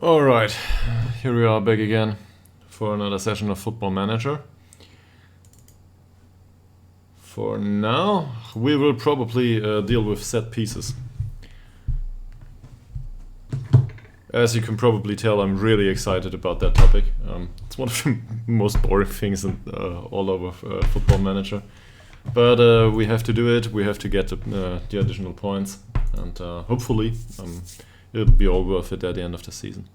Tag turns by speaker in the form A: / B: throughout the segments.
A: Alright, here we are back again for another session of Football Manager. For now, we will probably deal with set pieces. As you can probably tell, I'm really excited about that topic. It's one of the most boring things all over Football Manager. But we have to do it, we have to get the additional points, and hopefully it'll be all worth it at the end of the season.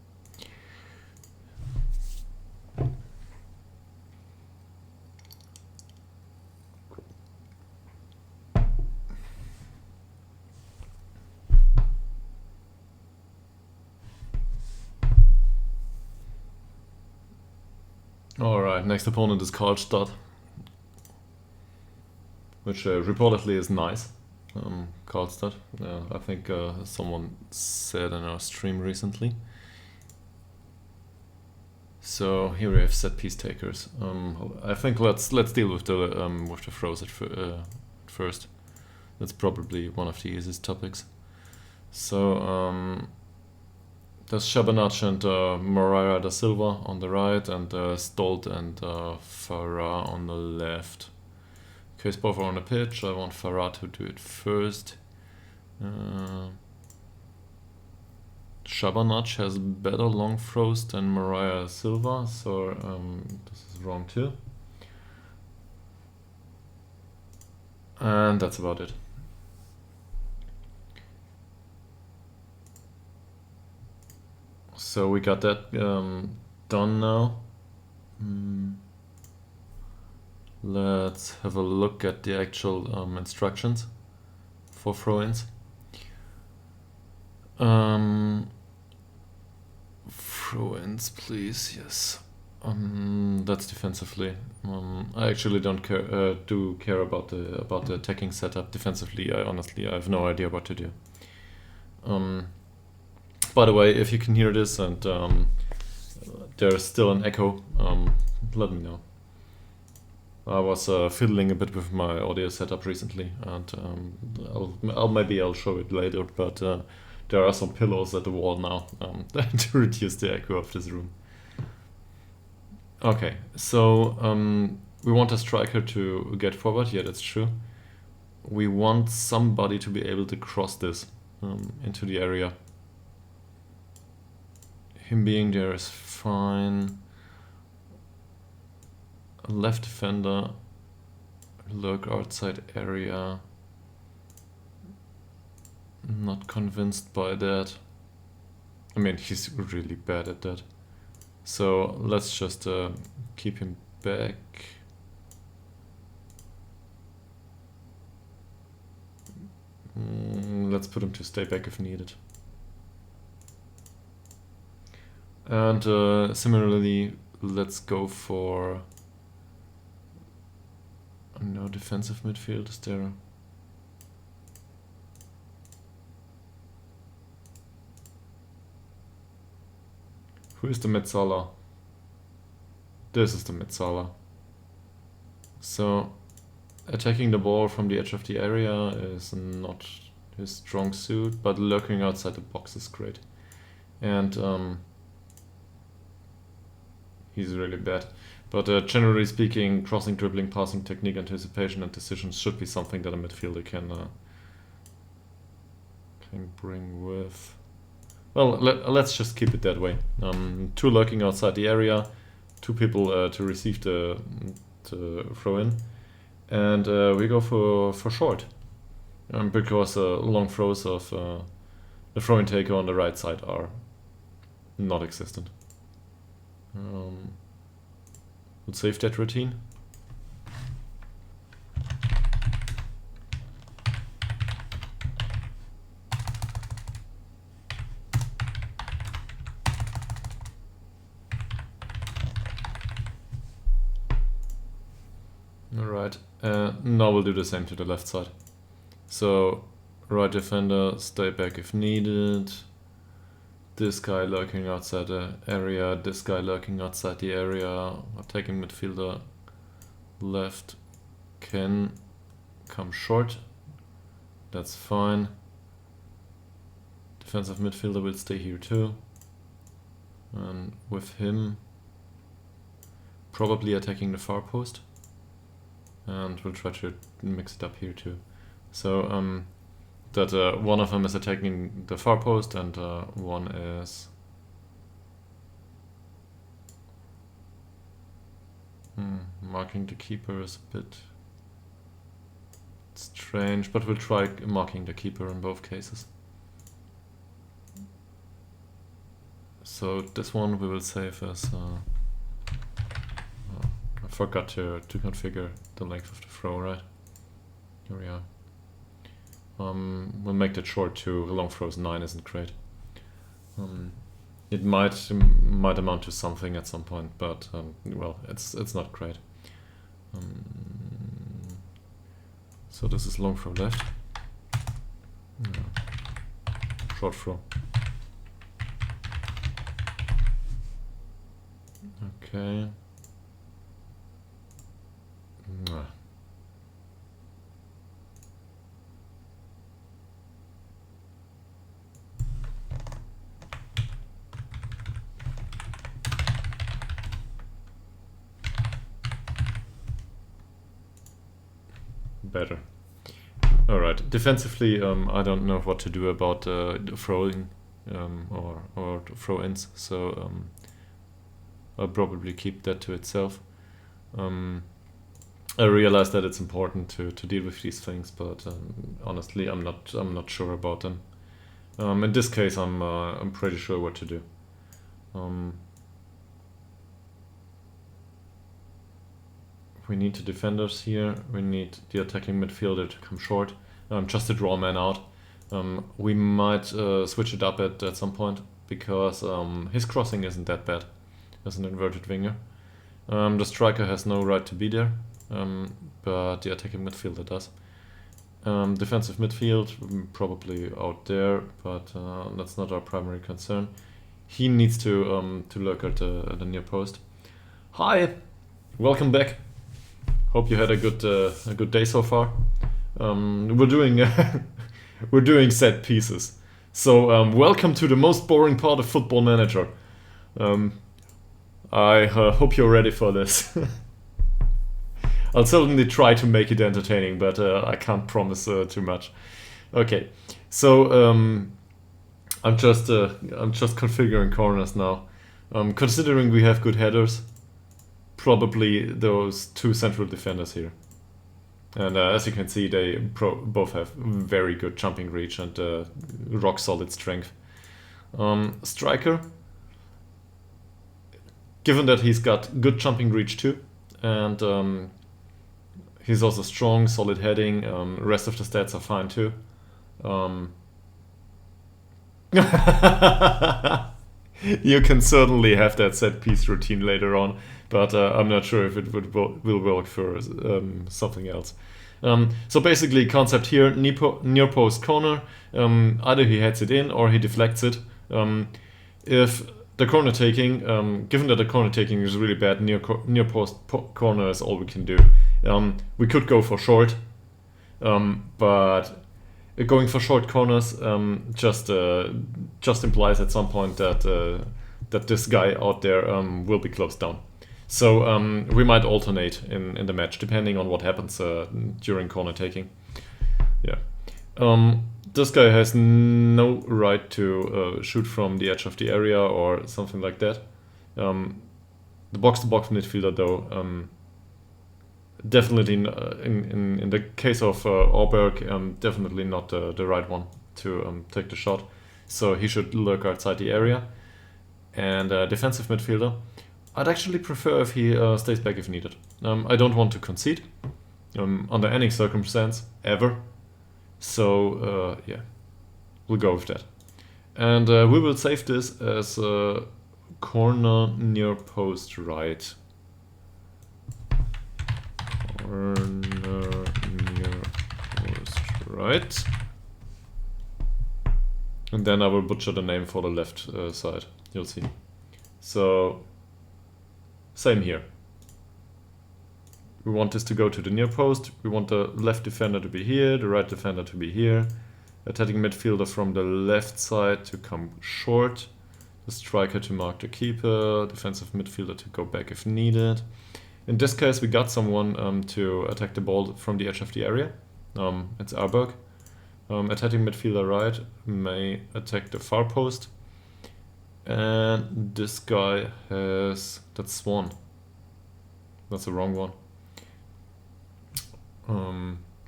A: Alright, next opponent is Karlstad, which reportedly is nice. Karlstad, I think someone said in our stream recently. So here we have set piece takers. I think let's deal with the throws at first. That's probably one of the easiest topics. So there's Shabanac and Moreira da Silva on the right, and Stolt and Farah on the left. In case both are on the pitch, I want Farah to do it first. Shabanac has better long throws than Moreira da Silva, so this is wrong too. And that's about it. So we got that done now. Let's have a look at the actual instructions for throw-ins. Throw-ins, please. Yes. That's defensively. I actually don't care about the attacking setup. Defensively, I have no idea what to do. By the way, if you can hear this and there's still an echo, let me know. I was fiddling a bit with my audio setup recently, and I'll show it later, but there are some pillows at the wall now to reduce the echo of this room. Okay, so we want a striker to get forward. Yeah, that's true. We want somebody to be able to cross this into the area. Him being there is fine. Left defender, lurk outside area. Not convinced by that. I mean, he's really bad at that. So let's just keep him back. Let's put him to stay back if needed. And similarly, let's go for no defensive midfield. Is there? Who is the Metzala? This is the Metzala. So attacking the ball from the edge of the area is not his strong suit, but lurking outside the box is great. And he's really bad. But generally speaking, crossing, dribbling, passing, technique, anticipation, and decisions should be something that a midfielder can bring with. Well, let's just keep it that way. 2 lurking outside the area, 2 people to receive the throw in, and we go for short, because long throws of the throw-in taker on the right side are not existent. Let's save that routine. Alright, now we'll do the same to the left side. So, right defender, stay back if needed. This guy lurking outside the area, this guy lurking outside the area. Attacking midfielder left can come short. That's fine. Defensive midfielder will stay here too. And with him probably attacking the far post. And we'll try to mix it up here too. So that one of them is attacking the far post and one is marking the keeper is a bit strange, but we'll try marking the keeper in both cases. So this one we will save as I forgot to configure the length of the throw, right? Here we are. We'll make that short too. Long throws 9 isn't great. It might amount to something at some point, but well, it's not great. So this is long throw left. Short throw. Okay. Better. Alright, defensively I don't know what to do about the throwing or throw-ins, so I'll probably keep that to itself. I realize that it's important to deal with these things, but honestly I'm not sure about them. In this case I'm pretty sure what to do. We need the defenders here, we need the attacking midfielder to come short, just to draw a man out. We might switch it up at some point, because his crossing isn't that bad as an inverted winger. The striker has no right to be there, but the attacking midfielder does. Defensive midfield, probably out there, but that's not our primary concern. He needs to lurk at the near post. Hi! Welcome back! Hope you had a good day so far. We're doing we're doing set pieces. So welcome to the most boring part of Football Manager. I hope you're ready for this. I'll certainly try to make it entertaining, but I can't promise too much. Okay, so I'm just configuring corners now. Considering we have good headers, probably those two central defenders here. And as you can see, they both have very good jumping reach and rock solid strength. Striker, given that he's got good jumping reach too, and he's also strong, solid heading, rest of the stats are fine too. You can certainly have that set piece routine later on, but I'm not sure if it will work for something else. So basically, concept here: near post corner. Either he heads it in or he deflects it. If the corner taking, given that the corner taking is really bad, near post corner is all we can do. We could go for short, but going for short corners just implies at some point that this guy out there will be closed down. So we might alternate in the match depending on what happens during corner taking. Yeah, this guy has no right to shoot from the edge of the area or something like that. The box-to-box midfielder, though, definitely in the case of Auberg, definitely not the right one to take the shot. So he should lurk outside the area. And defensive midfielder, I'd actually prefer if he stays back if needed. I don't want to concede under any circumstance ever. So yeah, we'll go with that. And we will save this as corner near post right. Corner near post right. And then I will butcher the name for the left side. You'll see. So same here. We want this to go to the near post. We want the left defender to be here, the right defender to be here. Attacking midfielder from the left side to come short. a striker to mark the keeper, defensive midfielder to go back if needed. In this case, we got someone to attack the ball from the edge of the area. It's Arberg. Attacking midfielder right may attack the far post. And this guy has... that's Swan. That's the wrong one.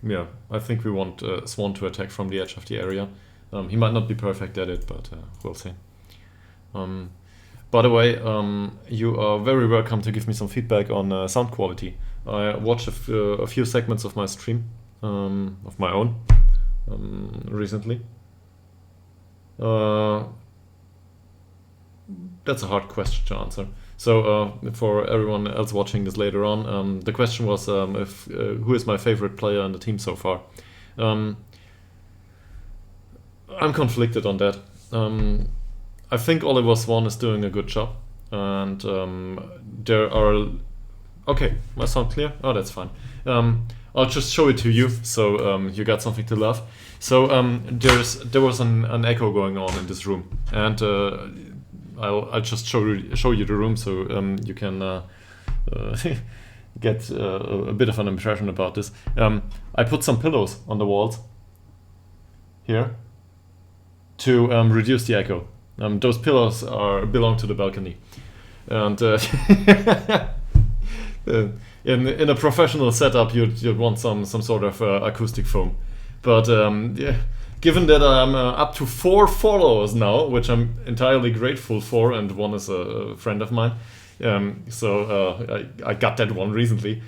A: Yeah, I think we want Swan to attack from the edge of the area. He might not be perfect at it, but we'll see. By the way, you are very welcome to give me some feedback on sound quality. I watched a few segments of my stream, of my own, recently. That's a hard question to answer. So for everyone else watching this later on, the question was who is my favorite player in the team so far. I'm conflicted on that. I think Oliver Swan is doing a good job, and there are... Okay, my sound clear? Oh, that's fine. I'll just show it to you, so you got something to love. So there was an echo going on in this room, and I'll just show you the room so you can get a bit of an impression about this. I put some pillows on the walls here to reduce the echo. Those pillows belong to the balcony, and in a professional setup, you'd want some sort of acoustic foam. But yeah, given that I'm up to 4 followers now, which I'm entirely grateful for, and one is a friend of mine, so I got that one recently.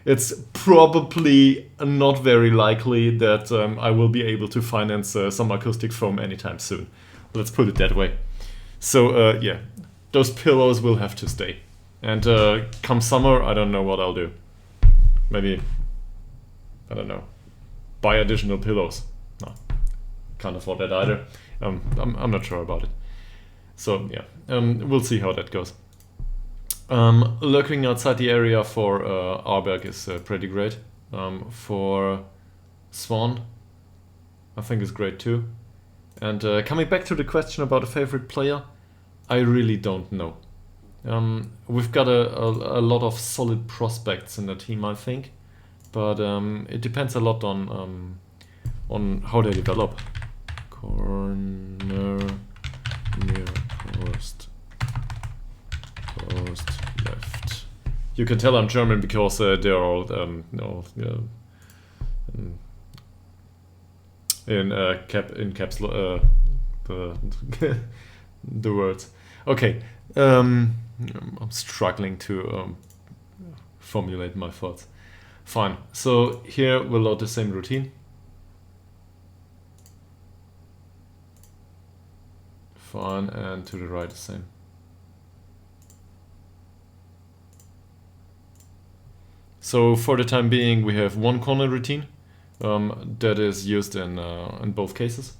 A: It's probably not very likely that I will be able to finance some acoustic foam anytime soon. Let's put it that way. So yeah, those pillows will have to stay. And come summer, I don't know what I'll do. Maybe, I don't know, buy additional pillows. No, can't afford that either. I'm not sure about it. So yeah, we'll see how that goes. Lurking outside the area for Arberg is pretty great. For Swan, I think is great too. And coming back to the question about a favorite player, I really don't know. We've got a lot of solid prospects in the team, I think, but it depends a lot on how they develop. Corner near post left. You can tell I'm German because they're all in caps the the words. Okay, I'm struggling to formulate my thoughts. Fine. So here we'll load the same routine. Fine, and to the right the same. So for the time being, we have one corner routine that is used in both cases.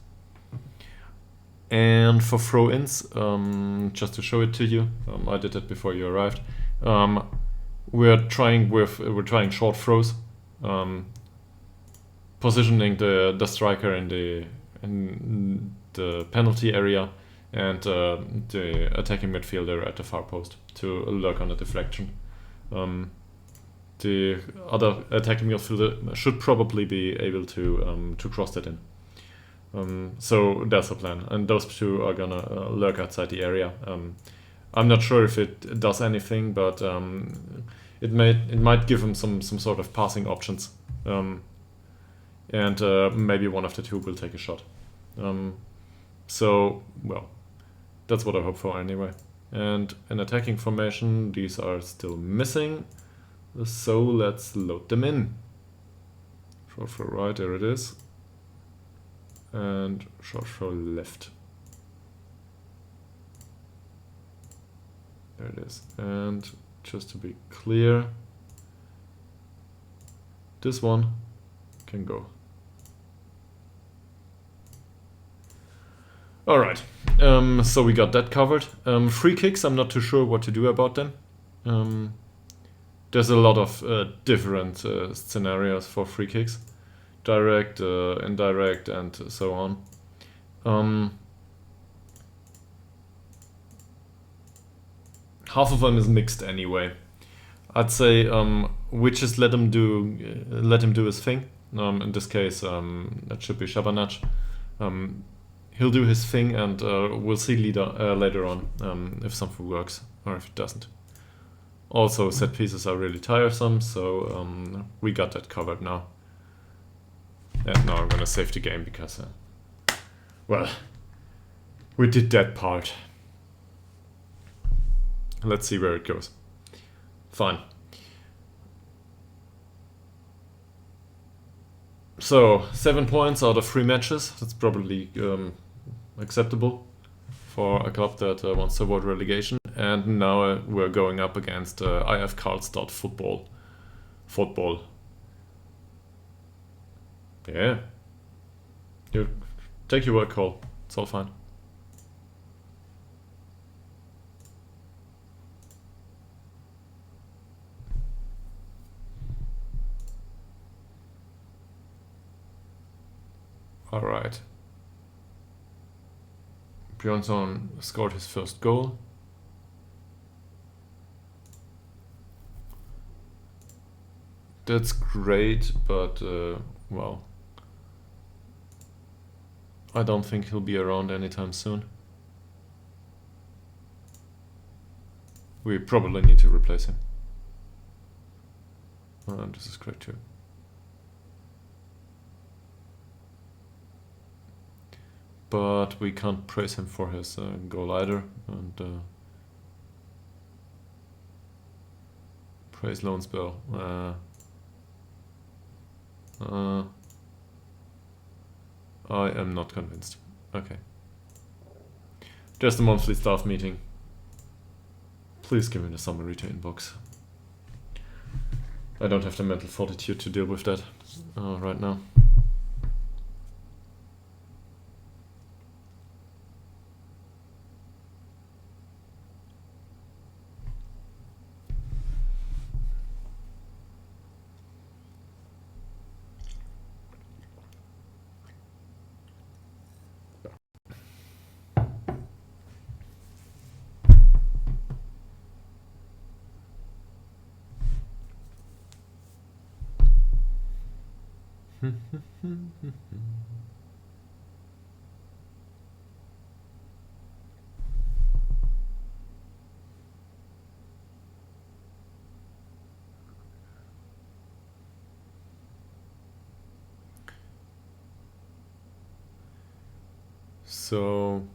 A: And for throw-ins, just to show it to you, I did it before you arrived. We're trying short throws, positioning the striker in the penalty area and the attacking midfielder at the far post to lurk on a deflection. The other attacking midfielder should probably be able to cross that in. So that's the plan, and those two are gonna lurk outside the area. I'm not sure if it does anything, but it might give them some sort of passing options, and maybe one of the two will take a shot. So well, that's what I hope for anyway. And in attacking formation, these are still missing, so let's load them in. Short throw right, there it is. And short throw left. There it is. And just to be clear, this one can go. Alright, so we got that covered. Free kicks, I'm not too sure what to do about them. There's a lot of different scenarios for free kicks. Direct, indirect, and so on. half of them is mixed anyway. I'd say we just let him do his thing. In this case, that should be Shabanach. He'll do his thing, and we'll see later on if something works or if it doesn't. Also, set pieces are really tiresome, so we got that covered now. And now I'm gonna save the game because, well, we did that part. Let's see where it goes. Fine. So, 7 points out of 3 matches. That's probably acceptable for a club that wants to avoid relegation. And now we're going up against IF Karlstad football. Yeah. You take your word, Cole. It's all fine. Alright. Björnsson scored his first goal. That's great, but well, I don't think he'll be around anytime soon. We probably need to replace him. And this is great too. But we can't praise him for his goal either, and praise Lonesbell. I am not convinced. Okay. Just a monthly staff meeting. Please give me the summary to inbox. I don't have the mental fortitude to deal with that right now. So,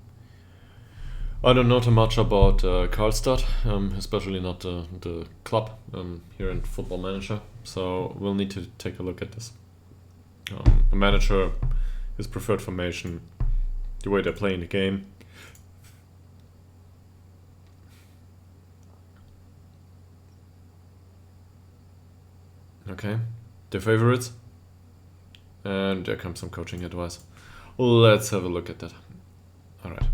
A: I don't know too much about Karlstad, especially not the club here in Football Manager, so we'll need to take a look at this. The manager, his preferred formation, the way they're playing the game. Okay, their favorites. And there comes some coaching advice. Let's have a look at that. Alright.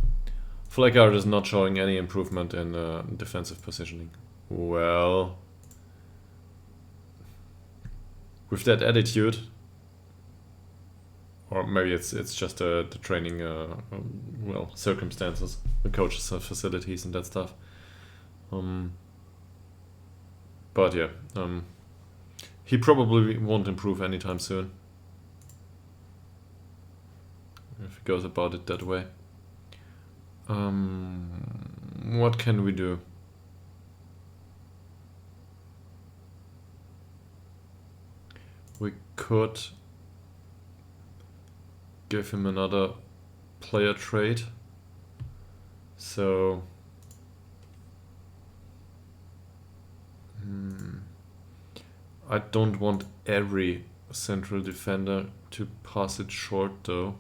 A: Fleckard is not showing any improvement in defensive positioning. Well, with that attitude, or maybe it's just the training, well, circumstances, the coaches have facilities and that stuff. But yeah, he probably won't improve anytime soon if he goes about it that way. What can we do? We could give him another player trade. So I don't want every central defender to pass it short though.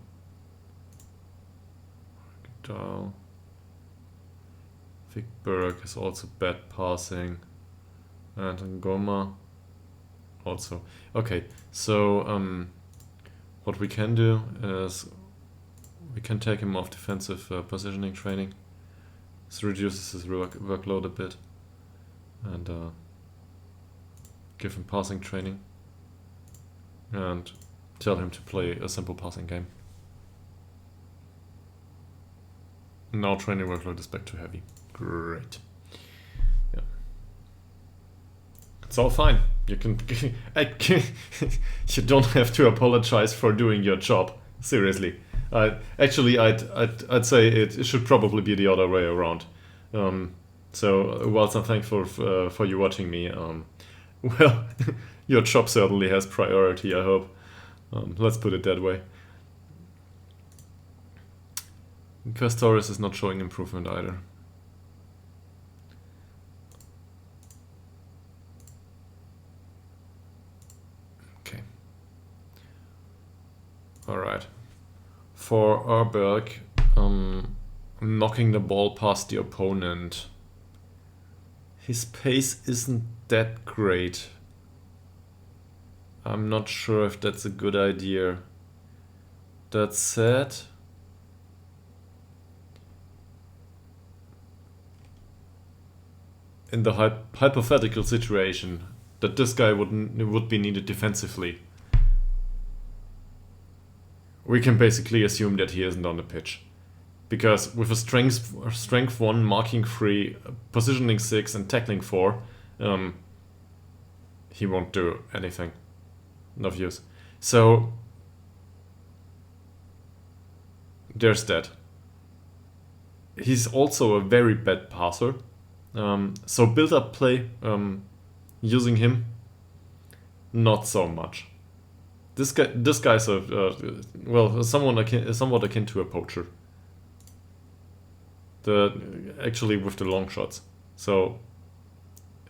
A: Vikberg is also bad passing, and Ngoma also. Okay, so what we can do is we can take him off defensive positioning training. This reduces his workload a bit, and give him passing training, and tell him to play a simple passing game. Now training workload is back to heavy. Great. It's all fine. You can, you don't have to apologize for doing your job. Seriously, actually, I'd say it should probably be the other way around. So whilst I'm thankful for you watching me, well, your job certainly has priority. I hope. Let's put it that way. Questoris is not showing improvement either. Okay. Alright. For Urberg, knocking the ball past the opponent. His pace isn't that great. I'm not sure if that's a good idea. That said, in the hypothetical situation that this guy would be needed defensively, we can basically assume that he isn't on the pitch. Because with a strength 1, marking 3, positioning 6 and tackling 4, he won't do anything of use. So there's that. He's also a very bad passer. So build-up play, using him, not so much. This guy's somewhat akin to a poacher. Actually with the long shots. So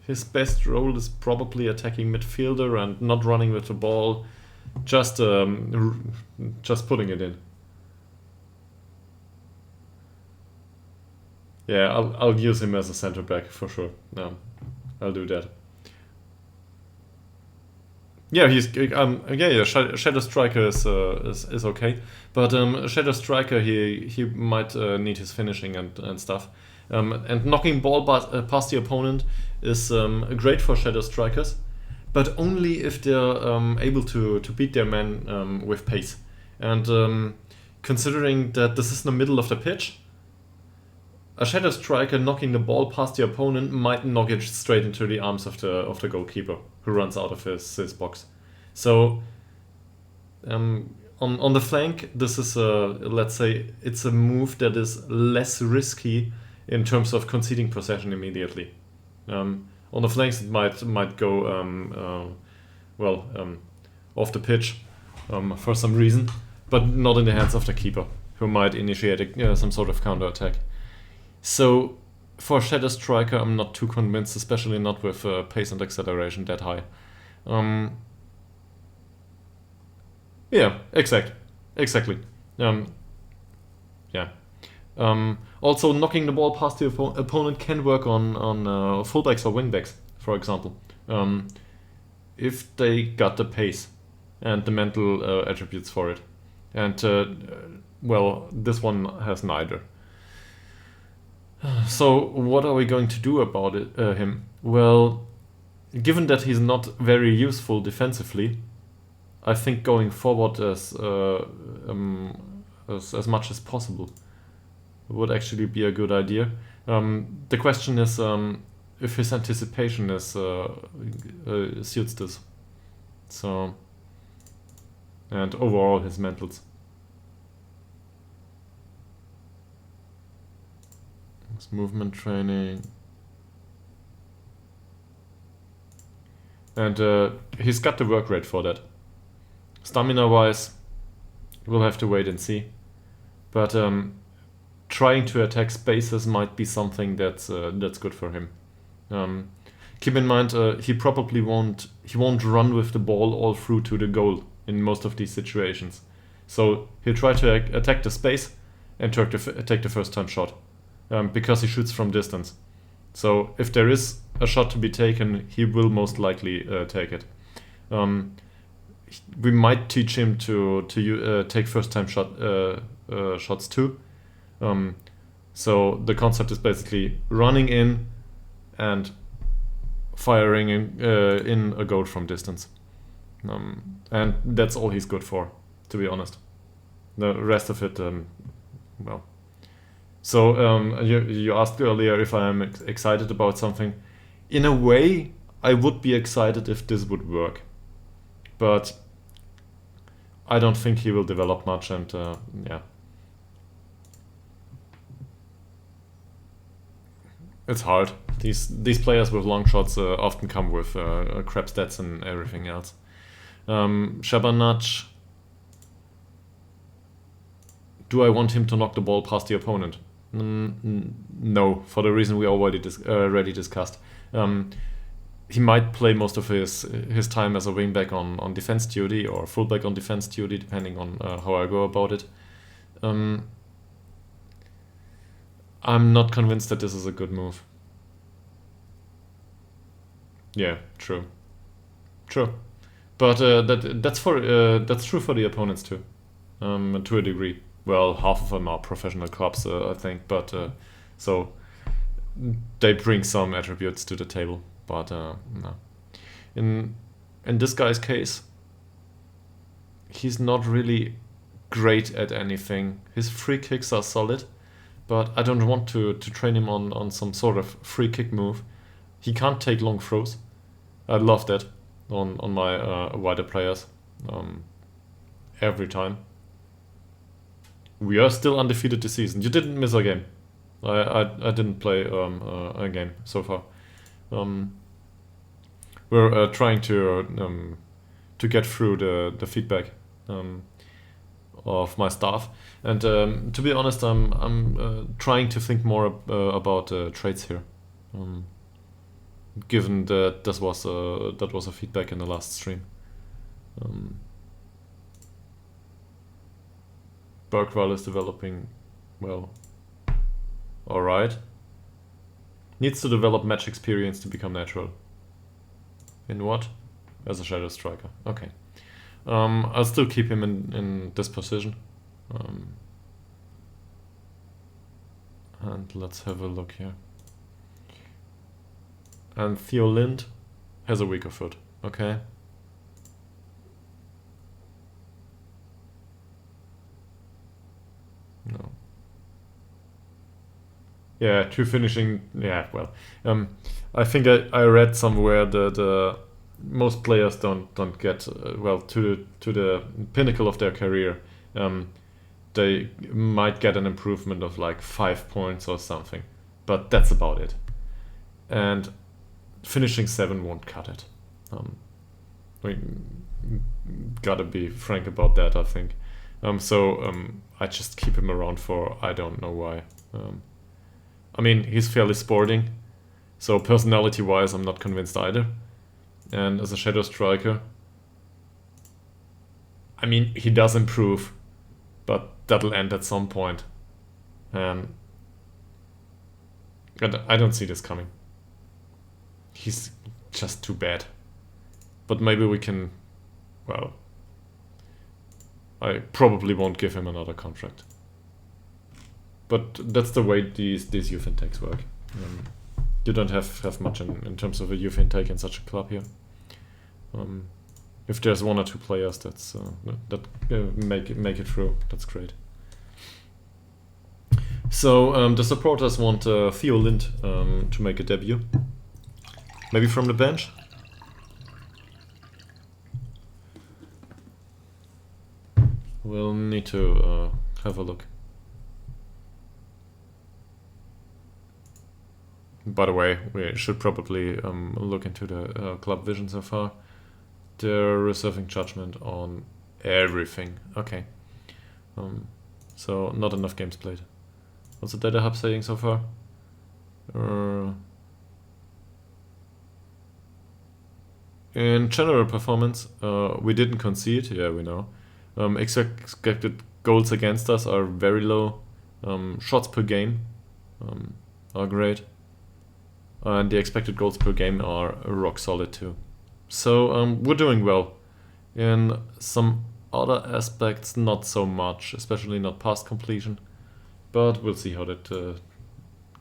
A: his best role is probably attacking midfielder and not running with the ball, just putting it in. Yeah, I'll use him as a center back for sure. I'll do that. Yeah, Shadow Striker is okay, but Shadow Striker he might need his finishing and stuff, and knocking ball past the opponent is great for Shadow Strikers, but only if they're able to beat their man with pace. And considering that this is in the middle of the pitch, a Shadow Striker knocking the ball past the opponent might knock it straight into the arms of the goalkeeper, who runs out of his box. So on the flank, this is let's say it's a move that is less risky in terms of conceding possession immediately. On the flanks, it might go off the pitch for some reason, but not in the hands of the keeper, who might initiate some sort of counter attack. So for Shadow Striker, I'm not too convinced, especially not with pace and acceleration that high. Yeah, exactly. Yeah. Also, knocking the ball past the opponent can work on fullbacks or wingbacks, for example, if they got the pace and the mental attributes for it. And this one has neither. So what are we going to do about him? Well, given that he's not very useful defensively, I think going forward as much as possible would actually be a good idea. The question is if his anticipation suits this. So, and overall his mentals. His movement training. And he's got the work rate for that. Stamina wise, we'll have to wait and see. But trying to attack spaces might be something that's good for him. Keep in mind, he probably won't run with the ball all through to the goal in most of these situations. So he'll try to attack the space and take the first time shot, because he shoots from distance. So if there is a shot to be taken, he will most likely take it. We might teach him to take first time shots too. So the concept is basically running in and firing in a goal from distance. And that's all he's good for, to be honest. The rest of it, well. So you asked earlier if I'm excited about something. In a way, I would be excited if this would work, but I don't think he will develop much, and yeah. It's hard. These players with long shots often come with crap stats and everything else. Shabanach. Do I want him to knock the ball past the opponent? No, for the reason we already discussed. He might play most of his time as a wingback on defense duty or fullback on defense duty, depending on how I go about it. I'm not convinced that this is a good move. Yeah, true. But that's true for the opponents too, to a degree. Well, half of them are professional clubs, I think, but so they bring some attributes to the table. But no. In this guy's case, he's not really great at anything. His free kicks are solid, but I don't want to train him on some sort of free kick move. He can't take long throws. I love that on my wider players every time. We are still undefeated this season. You didn't miss a game. I didn't play a game so far. We're trying to get through the feedback of my staff, and to be honest, I'm trying to think more about trades here. Given that that was a feedback in the last stream. Bergwall is developing well. Alright. Needs to develop match experience to become natural. In what? As a shadow striker. Okay. I'll still keep him in this position. And let's have a look here. And Theo Lind has a weaker foot. Okay. No. Yeah, true finishing. Yeah, well, I think I read somewhere that most players don't get well to the pinnacle of their career. They might get an improvement of like 5 points or something, but that's about it. And finishing 7 won't cut it. We gotta be frank about that, I think. So I just keep him around for I don't know why. I mean, he's fairly sporting, so personality-wise, I'm not convinced either. And as a shadow striker, I mean, he does improve, but that'll end at some point. And I don't see this coming. He's just too bad. But maybe we can, well, I probably won't give him another contract. But that's the way these youth intakes work. You don't have much in terms of a youth intake in such a club here. If there's 1 or 2 players that make it through, that's great. So the supporters want Theo Lind to make a debut. Maybe from the bench? We'll need to have a look. By the way, we should probably look into the club vision so far. They're reserving judgment on everything. Okay. So not enough games played. What's the data hub saying so far? In general performance, we didn't concede. Yeah, we know. Expected goals against us are very low. Shots per game are great. And the expected goals per game are rock solid too. So we're doing well. In some other aspects, not so much, especially not pass completion. But we'll see how that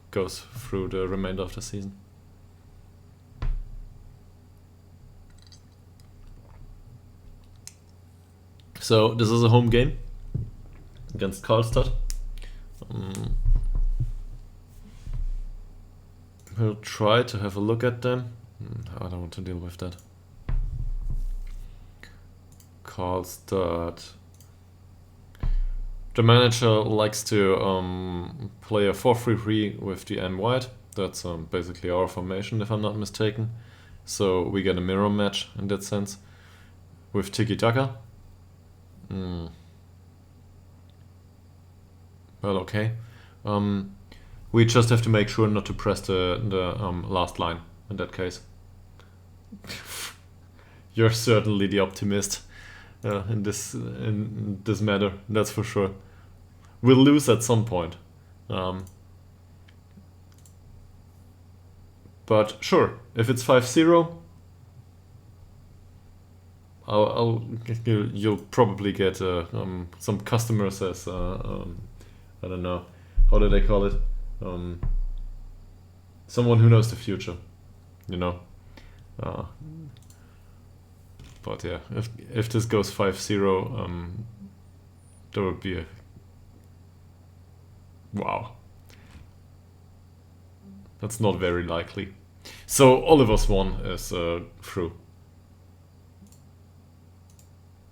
A: goes through the remainder of the season. So this is a home game against Karlstad. We'll try to have a look at them. I don't want to deal with that. Call start. The manager likes to play a 4-3-3 with the N wide. That's basically our formation, if I'm not mistaken. So we get a mirror match in that sense with tiki-taka. Well, okay. We just have to make sure not to press the last line in that case. You're certainly the optimist in this matter, that's for sure. We'll lose at some point. But sure, if it's 5-0, you'll probably get some customers as I don't know, how do they call it? Someone who knows the future, you know. But yeah, if this goes 5-0, there would be a wow. That's not very likely. So Oliver's one is through.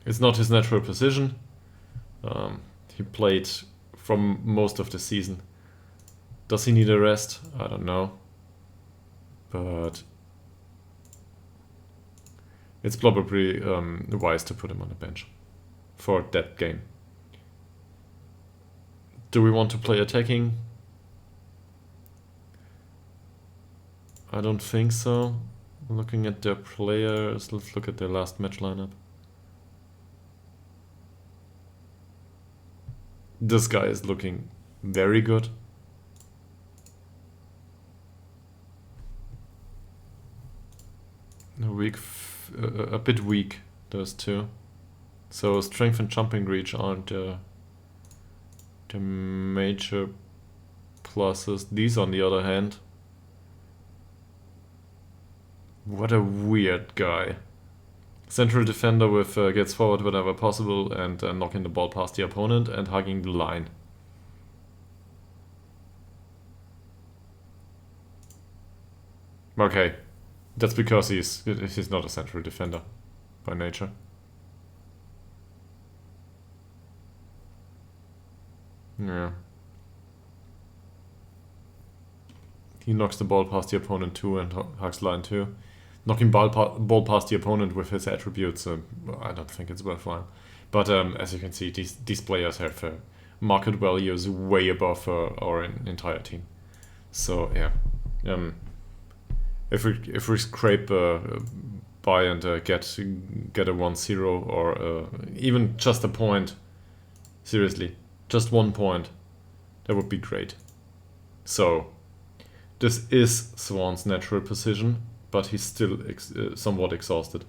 A: It's not his natural position. He played from most of the season. Does he need a rest? I don't know. But it's probably wise to put him on the bench for that game. Do we want to play attacking? I don't think so. Looking at their players, let's look at their last match lineup. This guy is looking very good. A bit weak, those two. So strength and jumping reach aren't the major pluses. These, on the other hand, what a weird guy. Central defender with gets forward whenever possible and knocking the ball past the opponent and hugging the line. Okay, that's because he's not a central defender by nature. Yeah. He knocks the ball past the opponent too and hugs line too. Knocking ball past the opponent with his attributes, I don't think it's worthwhile. But as you can see, these players have market values way above our entire team. So yeah, if we scrape by and get a 1-0 or even just a point, seriously, just 1 point, that would be great. So this is Swan's natural position, but he's still somewhat exhausted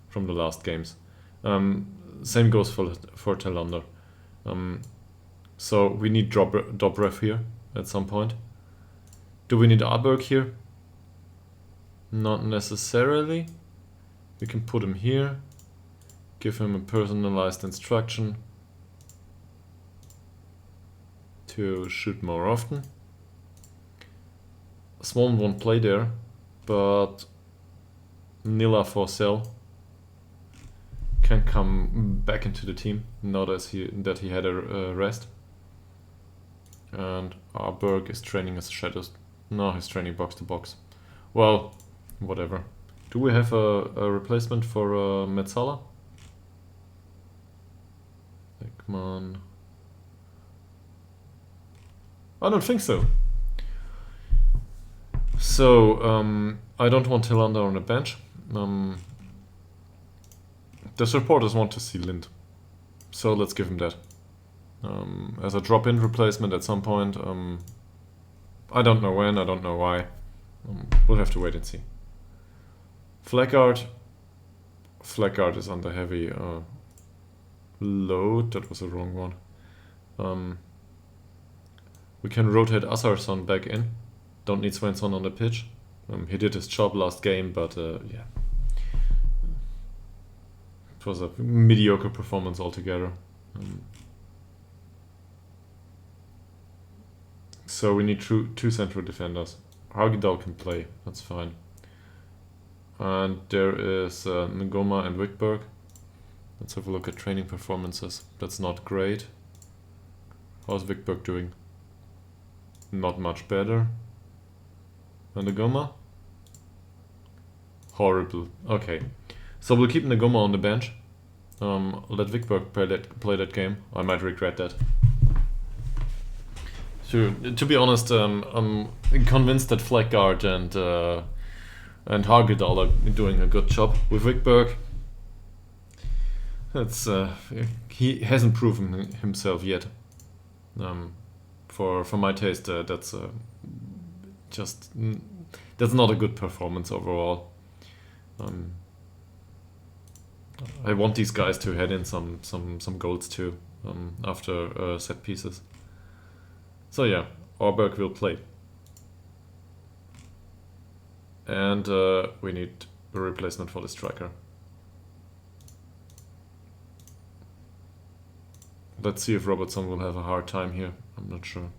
A: from the last games. Same goes for Talander. So we need Dobrev here at some point. Do we need Arberg here? Not necessarily. We can put him here, give him a personalized instruction to shoot more often. Swan won't play there, but Nila for sale can come back into the team now that he had a rest. And Arberg is training as shadows. No, he's training box to box. Well, whatever. Do we have a replacement for Metzala? Come on. I don't think so. So, I don't want Tillander on the bench. The supporters want to see Lind. So let's give him that. As a drop-in replacement at some point. I don't know when, I don't know why. We'll have to wait and see. Flaggard is under heavy load. That was the wrong one. We can rotate Asarson back in. Don't need Svensson on the pitch. He did his job last game, but yeah. It was a mediocre performance altogether. So we need two central defenders. Hogdal can play, that's fine. And there is Ngoma and Wickberg. Let's have a look at training performances. That's not great. How's Wickberg doing? Not much better. And Ngoma? Horrible. Okay. So we'll keep Ngoma on the bench. Let Wickberg play that game. I might regret that. To be honest, I'm convinced that Flackguard and Hagedal are doing a good job with Wickberg. That's he hasn't proven himself yet. For my taste, that's not a good performance overall. I want these guys to head in some goals too after set pieces. So yeah, Auberg will play. And we need a replacement for the striker. Let's see if Robertson will have a hard time here. I'm not sure.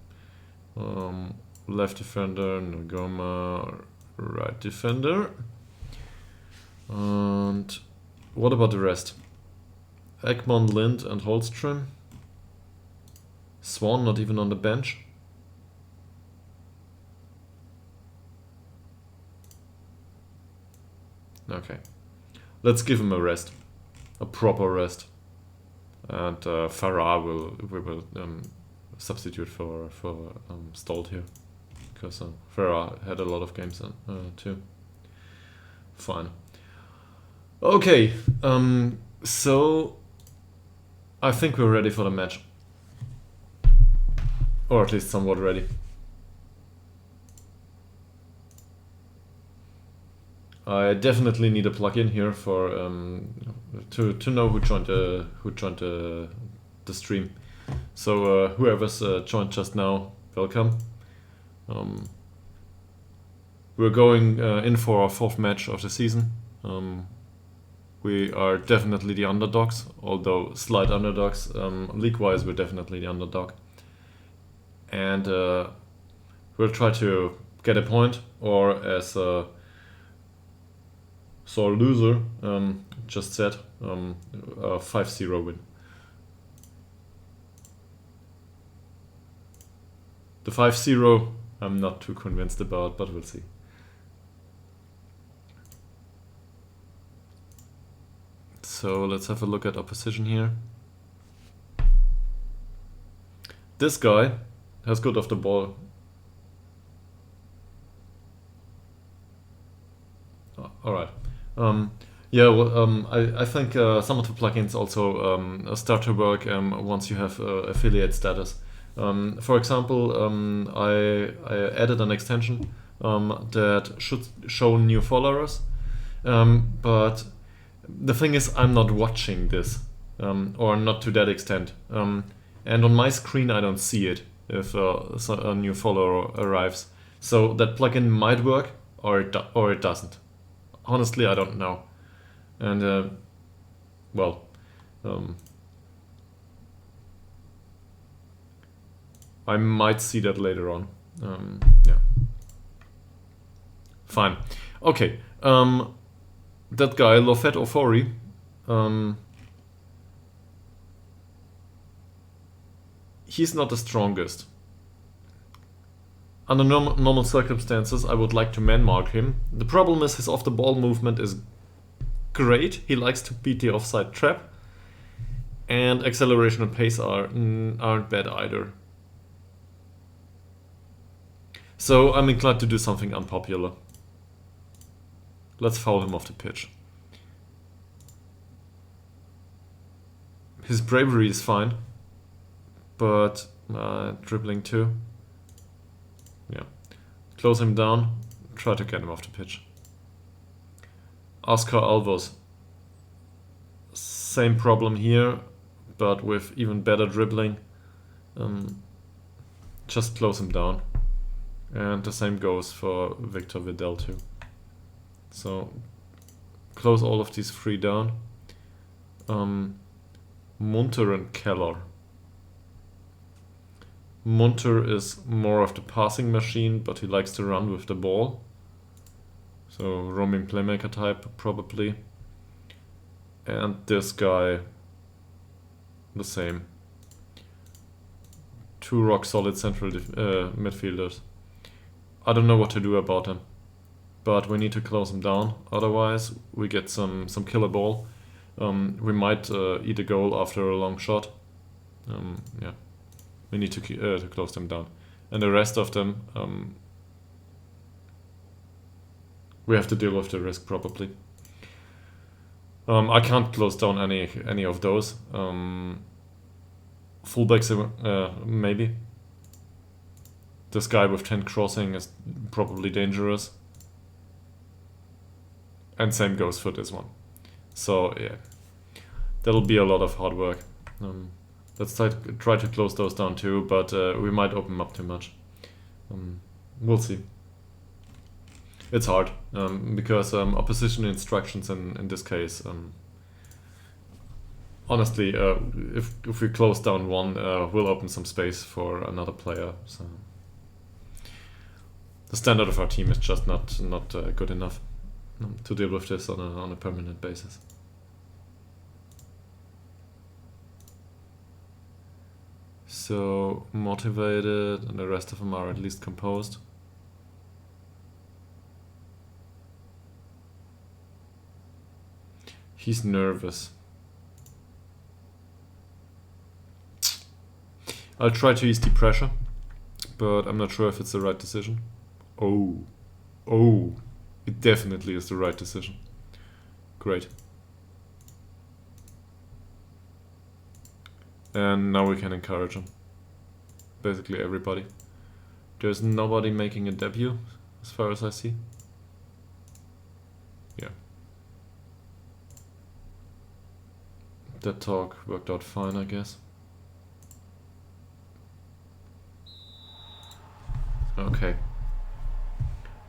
A: Left defender, Ngoma, right defender. And what about the rest? Ekman, Lind and Holstrom. Swan not even on the bench. Okay. Let's give him a rest. A proper rest. And Farah we will substitute for Stolt here. Because Farah had a lot of games too. Fine. Okay. So I think we're ready for the match. Or at least somewhat ready. I definitely need a plug-in here for to know who joined the stream. So whoever's joined just now, welcome. We're going in for our 4th match of the season. We are definitely the underdogs, although slight underdogs. League-wise, we're definitely the underdog. And we'll try to get a point, or as sore loser just said, a 5-0 win. The 5-0 I'm not too convinced about, but we'll see. So let's have a look at opposition here. This guy has good off the ball. Alright. Yeah, well, I think some of the plugins also start to work once you have affiliate status. For example, I added an extension that should show new followers, but the thing is I'm not watching this, or not to that extent. And on my screen I don't see it if a new follower arrives. So that plugin might work, or it doesn't. Honestly, I don't know. And well, I might see that later on. Yeah. Fine. Okay. That guy, Lofet Ofori, he's not the strongest. Under normal circumstances, I would like to man-mark him. The problem is his off-the-ball movement is great. He likes to beat the offside trap. And acceleration and pace aren't bad either. So I'm inclined to do something unpopular. Let's foul him off the pitch. His bravery is fine. But dribbling too. Yeah. Close him down. Try to get him off the pitch. Oscar Alvos. Same problem here, but with even better dribbling. Just close him down. And the same goes for Victor Vidal too. So close all of these three down. Munter and Keller. Munter is more of the passing machine, but he likes to run with the ball. So roaming playmaker type probably. And this guy the same. 2 rock solid central midfielders. I don't know what to do about them, but we need to close them down. Otherwise, we get some killer ball. We might eat a goal after a long shot. Yeah, we need to close them down, and the rest of them, we have to deal with the risk probably. I can't close down any of those. Fullbacks, maybe. This guy with 10 crossing is probably dangerous. And same goes for this one. So yeah, that'll be a lot of hard work. Let's try to close those down too, but we might open them up too much. We'll see. It's hard, because opposition instructions in this case, honestly, if we close down one, we'll open some space for another player. So the standard of our team is just not good enough to deal with this on a permanent basis. So motivated, and the rest of them are at least composed. He's nervous. I'll try to ease the pressure, but I'm not sure if it's the right decision. Oh, it definitely is the right decision. Great. And now we can encourage him. Basically everybody. There's nobody making a debut, as far as I see. Yeah. That talk worked out fine, I guess. Okay.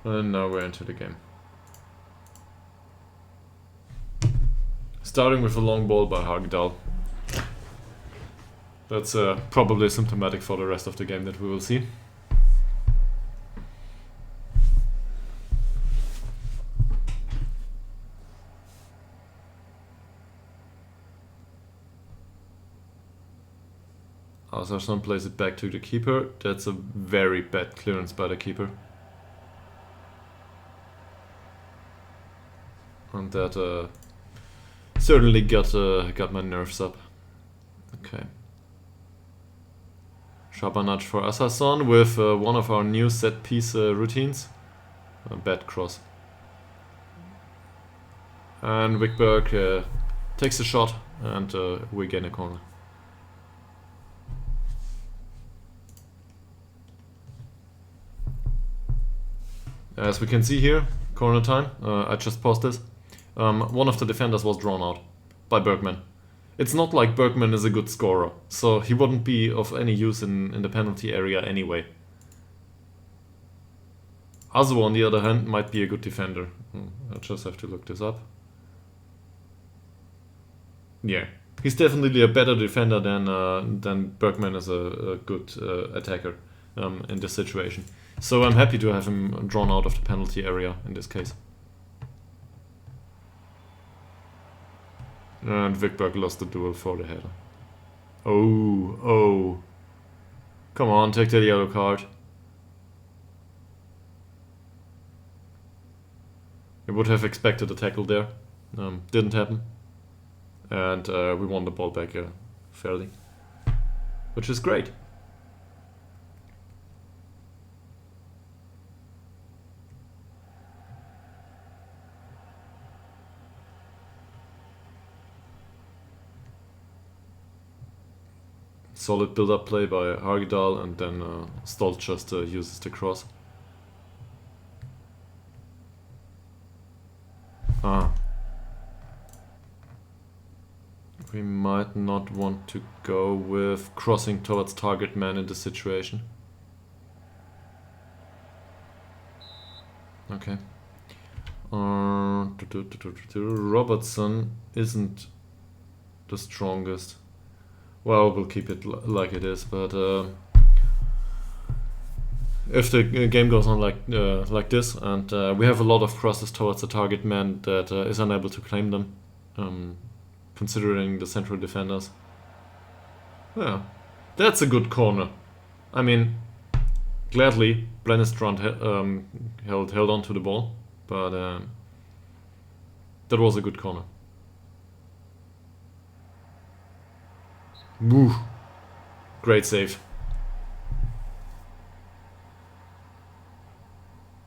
A: And now we're into the game. Starting with a long ball by Ytterhogdals. That's probably symptomatic for the rest of the game that we will see. Asarson plays it back to the keeper. That's a very bad clearance by the keeper. And that certainly got my nerves up. Okay. Sharper nudge for Asarson with one of our new set piece routines. A bad cross. And Wickberg takes a shot, and we gain a corner. As we can see here, corner time. I just paused this. One of the defenders was drawn out by Bergman. It's not like Bergman is a good scorer, so he wouldn't be of any use in the penalty area anyway. Azu, on the other hand, might be a good defender. I just have to look this up. Yeah, he's definitely a better defender than Bergman is a good attacker in this situation. So I'm happy to have him drawn out of the penalty area in this case. And Wickberg lost the duel for the header. Oh. Come on, take the yellow card. I would have expected a tackle there. Didn't happen. And we won the ball back fairly. Which is great. Solid build-up play by Ytterhogdals, and then Stolt just uses the cross. We might not want to go with crossing towards target man in this situation. Okay. Robertson isn't the strongest. Well, we'll keep it like it is, but if the game goes on like this, and we have a lot of crosses towards the target man that is unable to claim them, considering the central defenders. Yeah, that's a good corner. I mean, gladly, Blennestrand held on to the ball, but that was a good corner. Woo. Great save.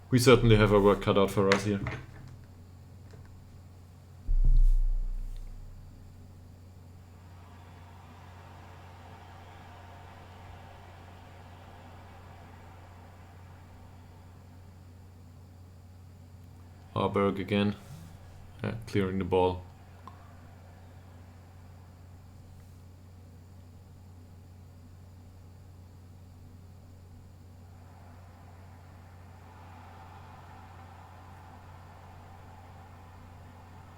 A: We certainly have our work cut out for us here. Arberg again, clearing the ball.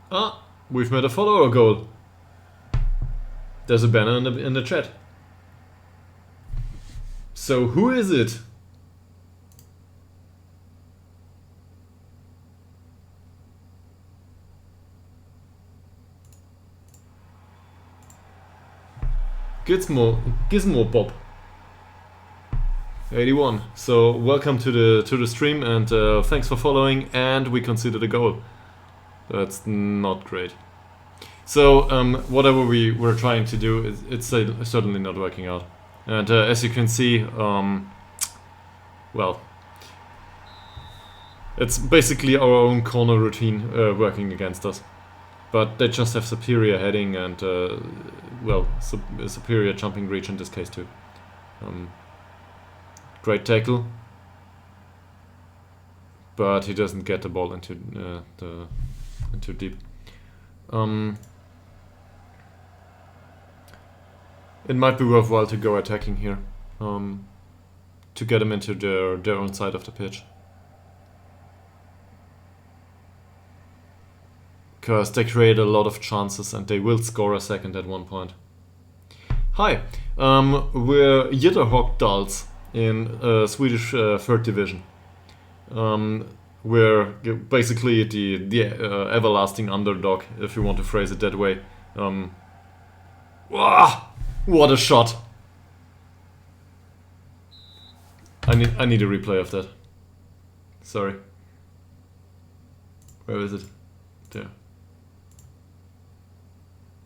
A: Ah, we've made a follower goal. There's a banner in the chat. So who is it? Gizmo Bob 81. So welcome to the stream, and thanks for following. And we conceded a goal. That's not great. So whatever we were trying to do, it's certainly not working out. And as you can see, well, it's basically our own corner routine working against us. But they just have superior heading and, well, superior jumping reach in this case too. Great tackle. But he doesn't get the ball into deep. It might be worthwhile to go attacking here, to get them into their own side of the pitch. Because they create a lot of chances and they will score a second at one point. Hi, we're Ytterhogdals in Swedish 3rd division. We're basically the everlasting underdog, if you want to phrase it that way. What a shot! I need a replay of that. Sorry. Where is it? There.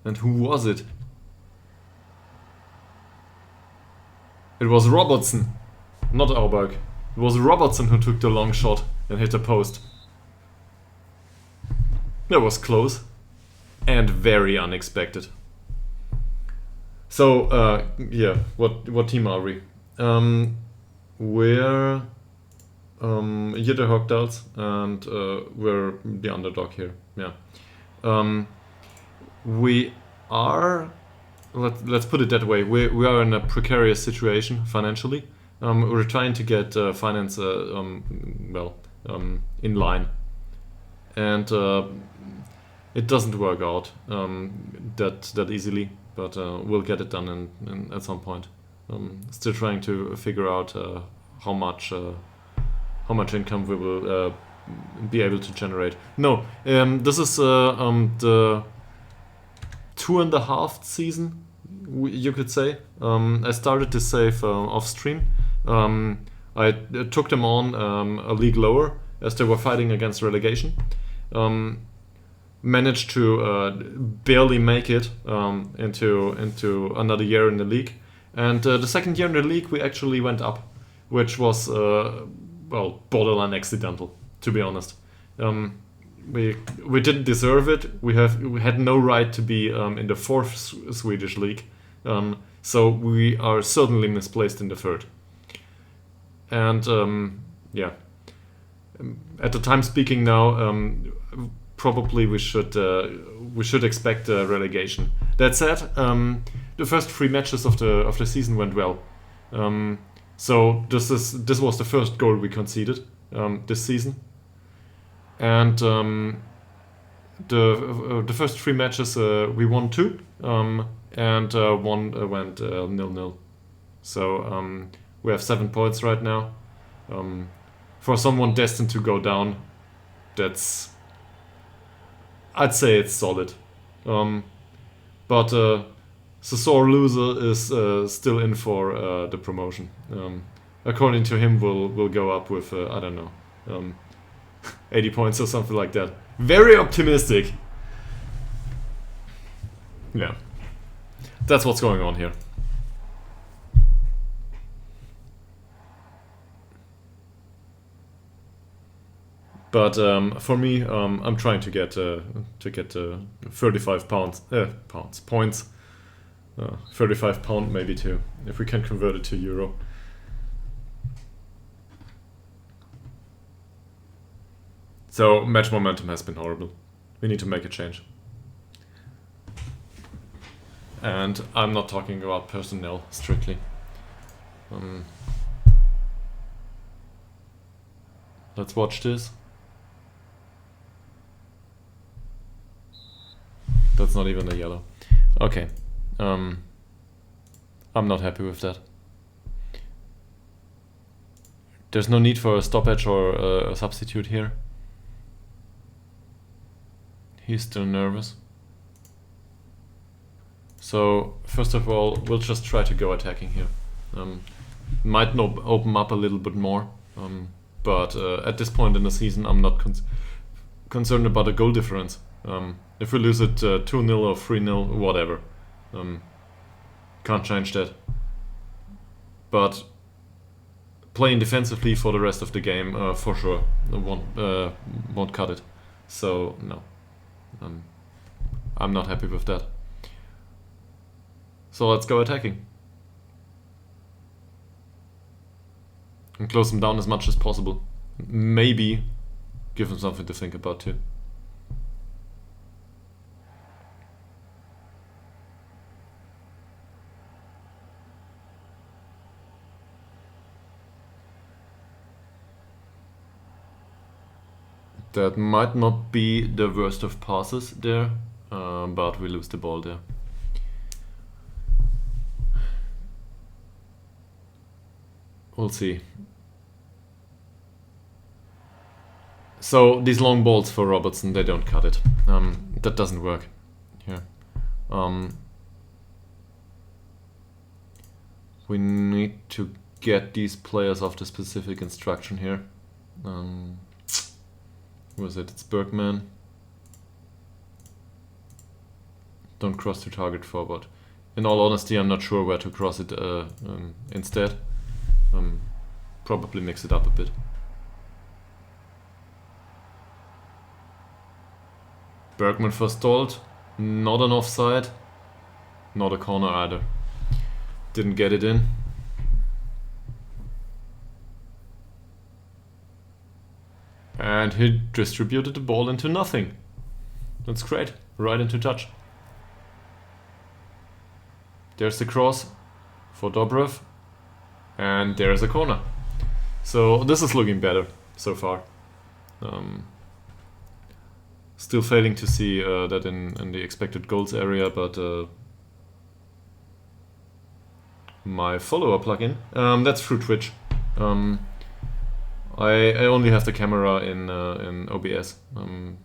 A: And who was it? It was Robertson, not Auberg. It was Robertson who took the long shot and hit the post. That was close and very unexpected. So, yeah, what team are we? We're Ytterhogdals, and we're the underdog here. Yeah. We are, let's put it that way, we are in a precarious situation financially. We're trying to get finance in line, and it doesn't work out that easily, but we'll get it done at some point. Still trying to figure out how much income we will be able to generate. No, this is the 2.5 season, you could say. I started to save off stream. I took them on a league lower as they were fighting against relegation. Managed to barely make it into another year in the league, and the second year in the league we actually went up, which was well, borderline accidental, to be honest. We didn't deserve it. We had no right to be in the 4th Swedish league, so we are certainly misplaced in the 3rd. And yeah, at the time speaking now, probably we should expect a relegation. That said, the first 3 matches of the season went well. So this was the first goal we conceded this season. And the first 3 matches we won 2, and one went 0-0. So we have 7 points right now. For someone destined to go down, I'd say it's solid. But the sore loser is still in for the promotion. According to him, will go up with I don't know, 80 points or something like that. Very optimistic. Yeah, that's what's going on here. But for me, I'm trying to get 35 points. 35 pound maybe too, if we can convert it to euro. So match momentum has been horrible. We need to make a change. And I'm not talking about personnel strictly. Let's watch this. That's not even a yellow. Okay. I'm not happy with that. There's no need for a stoppage or a substitute here. He's still nervous. So, first of all, we'll just try to go attacking here. Might open up a little bit more. But at this point in the season, I'm not concerned about a goal difference. If we lose it 2-0 or 3-0, whatever. Can't change that. But playing defensively for the rest of the game, for sure, won't cut it. So, no. I'm not happy with that. So let's go attacking. And close them down as much as possible. Maybe give them something to think about too. That might not be the worst of passes there, but we lose the ball there. We'll see. So these long balls for Robertson, they don't cut it. That doesn't work here. We need to get these players off the specific instruction here. Who is it? It's Bergman. Don't cross the target forward. In all honesty, I'm not sure where to cross it instead. Probably mix it up a bit. Bergman forestalled. Not an offside. Not a corner either. Didn't get it in. And he distributed the ball into nothing. That's great. Right into touch. There's the cross for Dobrev. And there's a corner. So this is looking better so far. Still failing to see that in the expected goals area, but my follower plugin, that's through Twitch. I only have the camera in OBS. I'm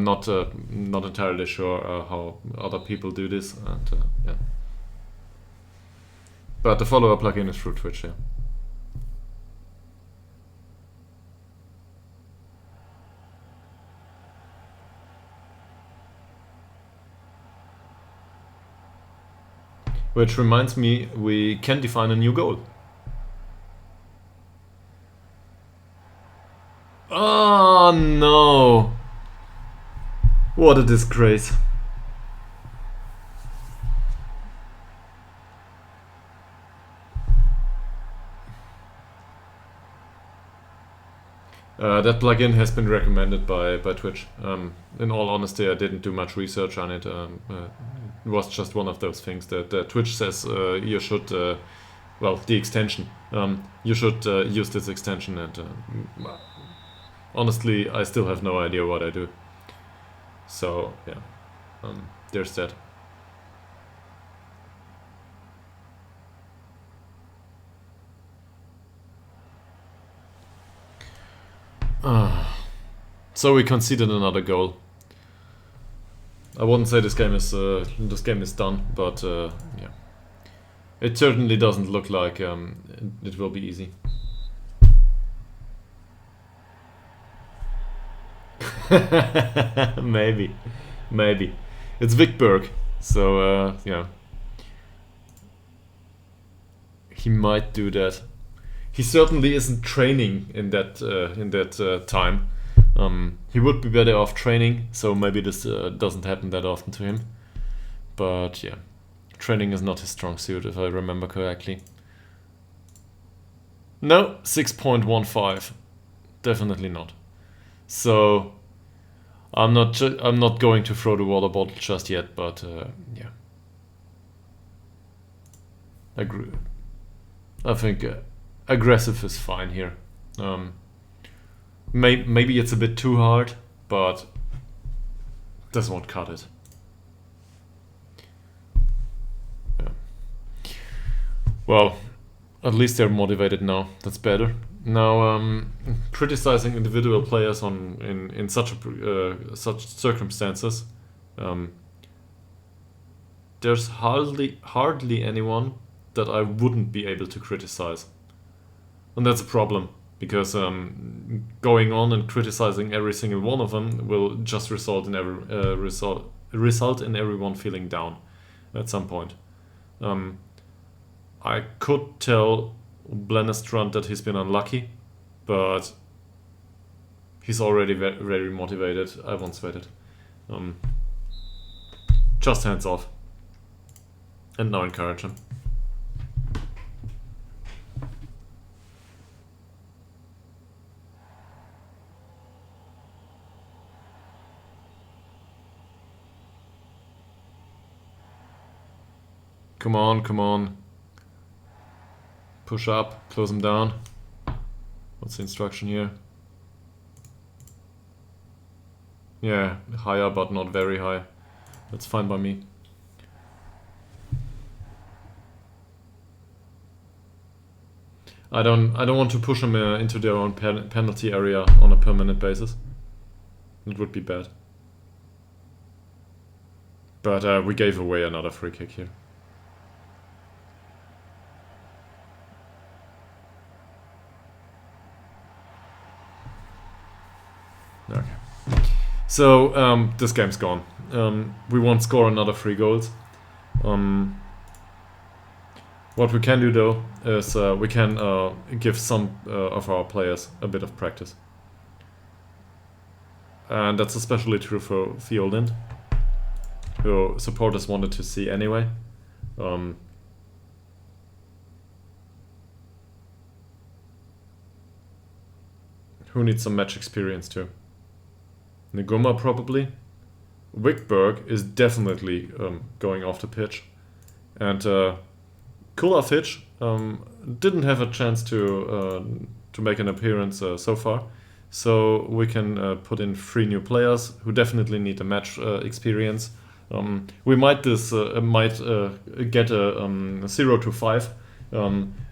A: not entirely sure how other people do this, and yeah. But the follower plugin is through Twitch, yeah. Which reminds me, we can define a new goal. Oh no! What a disgrace. That plugin has been recommended by Twitch. In all honesty, I didn't do much research on it. It was just one of those things that Twitch says you should, well, the extension. You should use this extension, and honestly, I still have no idea what I do. So, yeah, there's that. So we conceded another goal. I wouldn't say this game is done, but yeah, it certainly doesn't look like it will be easy. maybe it's Vikberg, so yeah, he might do that. He certainly isn't training in that time. He would be better off training, so maybe this doesn't happen that often to him. But yeah, training is not his strong suit, if I remember correctly. No, 6.15, definitely not. So I'm not going to throw the water bottle just yet, but yeah, I think aggressive is fine here. Maybe it's a bit too hard, but this won't cut it. Yeah. Well, at least they're motivated now. That's better. Now, criticizing individual players in such circumstances, there's hardly anyone that I wouldn't be able to criticize, and that's a problem. Because going on and criticizing every single one of them will just result in everyone feeling down at some point. I could tell Blennestrand that he's been unlucky, but he's already very motivated. I won't sweat it. Just hands off. And now encourage him. Come on. Push up, close him down. What's the instruction here? Yeah, higher but not very high. That's fine by me. I don't want to push them into their own penalty area on a permanent basis. It would be bad. But we gave away another free kick here. Okay. So this game's gone. We won't score another 3 goals. What we can do though is we can give some of our players a bit of practice. And that's especially true for Theolind, who supporters wanted to see anyway. Who needs some match experience too? Nguma probably. Vikberg is definitely going off the pitch. And Kulafic didn't have a chance to make an appearance so far. So we can put in 3 new players who definitely need a match experience. We might get a 0 to 5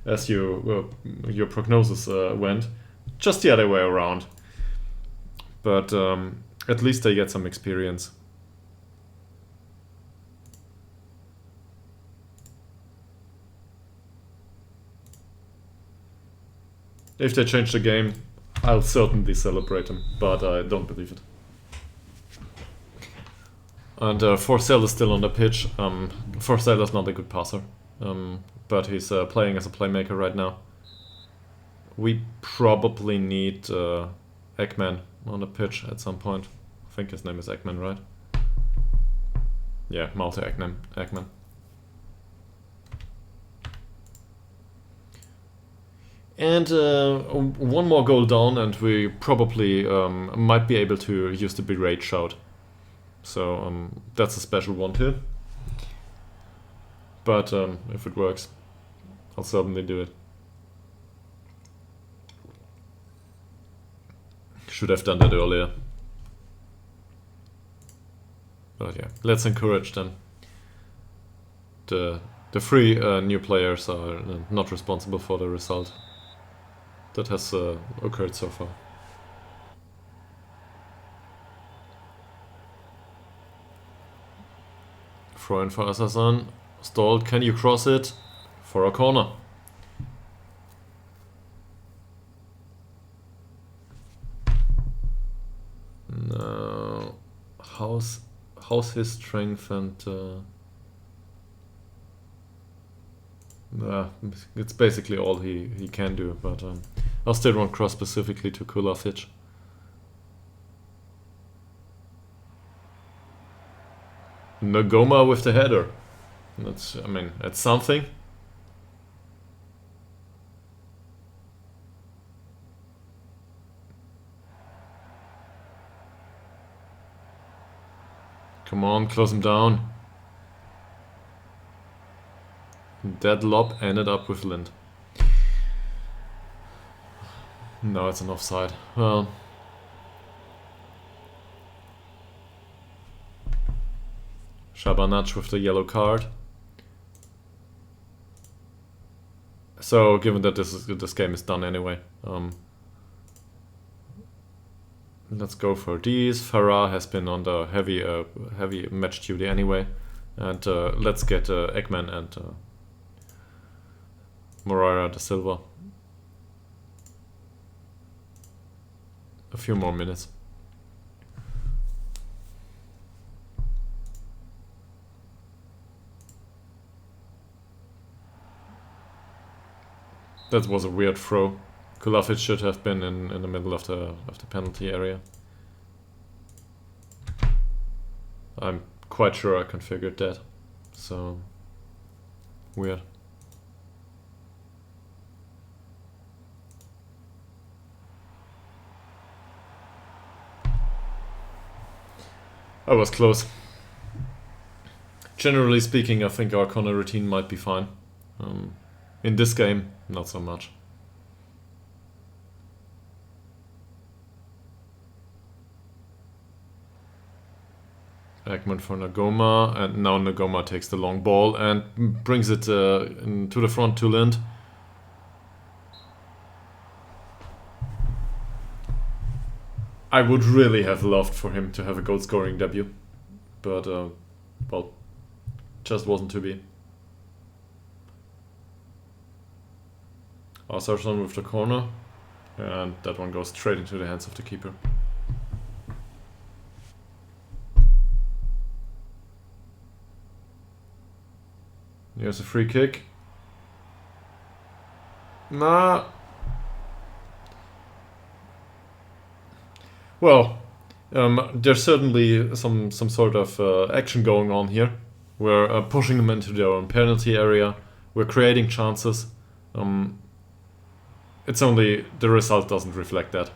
A: as your prognosis went. Just the other way around. But at least they get some experience. If they change the game, I'll certainly celebrate them, but I don't believe it. And Forsell is still on the pitch. Forsell is not a good passer, but he's playing as a playmaker right now. We probably need Ekman on the pitch at some point. I think his name is Ekman, right? Yeah, Malte Ekman. And one more goal down, and we probably might be able to use the berate shout. So that's a special one too. But if it works, I'll certainly do it. Should have done that earlier. But yeah, let's encourage them. The 3 new players are not responsible for the result that has occurred so far. Throw in for Assassin. Stalled. Can you cross it? For a corner. No. How's his strength and it's basically all he can do, but I'll still run cross specifically to cool off Hitch. Nagoma with the header. That's, I mean, that's something. Come on, close him down. That lob ended up with Lind. No, it's an offside. Well, Shabanach with the yellow card. So, given that this game is done anyway, let's go for these. Farah has been on the heavy match duty anyway, and let's get Ekman and Moreira da Silva. A few more minutes. That was a weird throw. Kulafic should have been in the middle of the penalty area. I'm quite sure I configured that. So weird. I was close. Generally speaking, I think our corner routine might be fine. In this game, not so much. Ekman for Nagoma, and now Nagoma takes the long ball and brings it to the front to Lind. I would really have loved for him to have a goal-scoring debut, but well, just wasn't to be. Asarson with the corner, and that one goes straight into the hands of the keeper. Here's a free kick. Nah. Well, there's certainly some sort of action going on here. We're pushing them into their own penalty area. We're creating chances. It's only the result doesn't reflect that.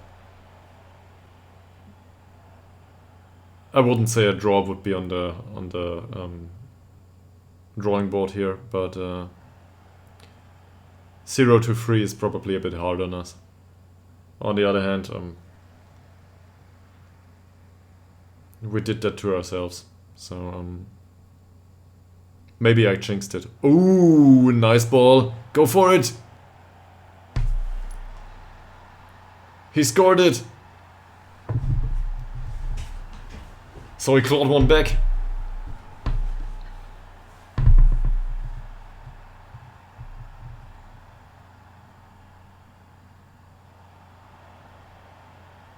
A: I wouldn't say a draw would be on the drawing board here, but 0-3 is probably a bit hard on us. On the other hand, we did that to ourselves, so maybe I jinxed it. Ooh, nice ball! Go for it! He scored it! So he clawed one back.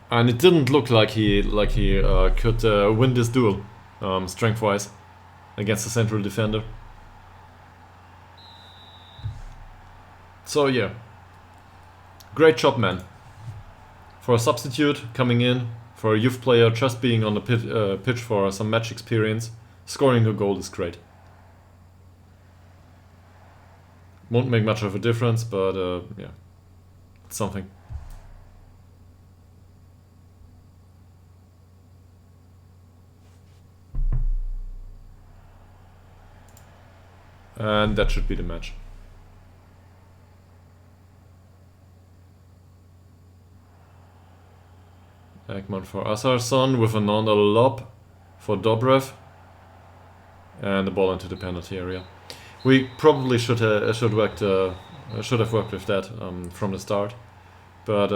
A: And it didn't look like he could win this duel, strength-wise, against the central defender. So yeah, great job, man. For a substitute coming in, for a youth player just being on the pitch for some match experience, scoring a goal is great. Won't make much of a difference, but yeah, it's something. And that should be the match. Ekman for Asarson with another lob for Dobrev. And the ball into the penalty area. We probably should have worked with that from the start. But,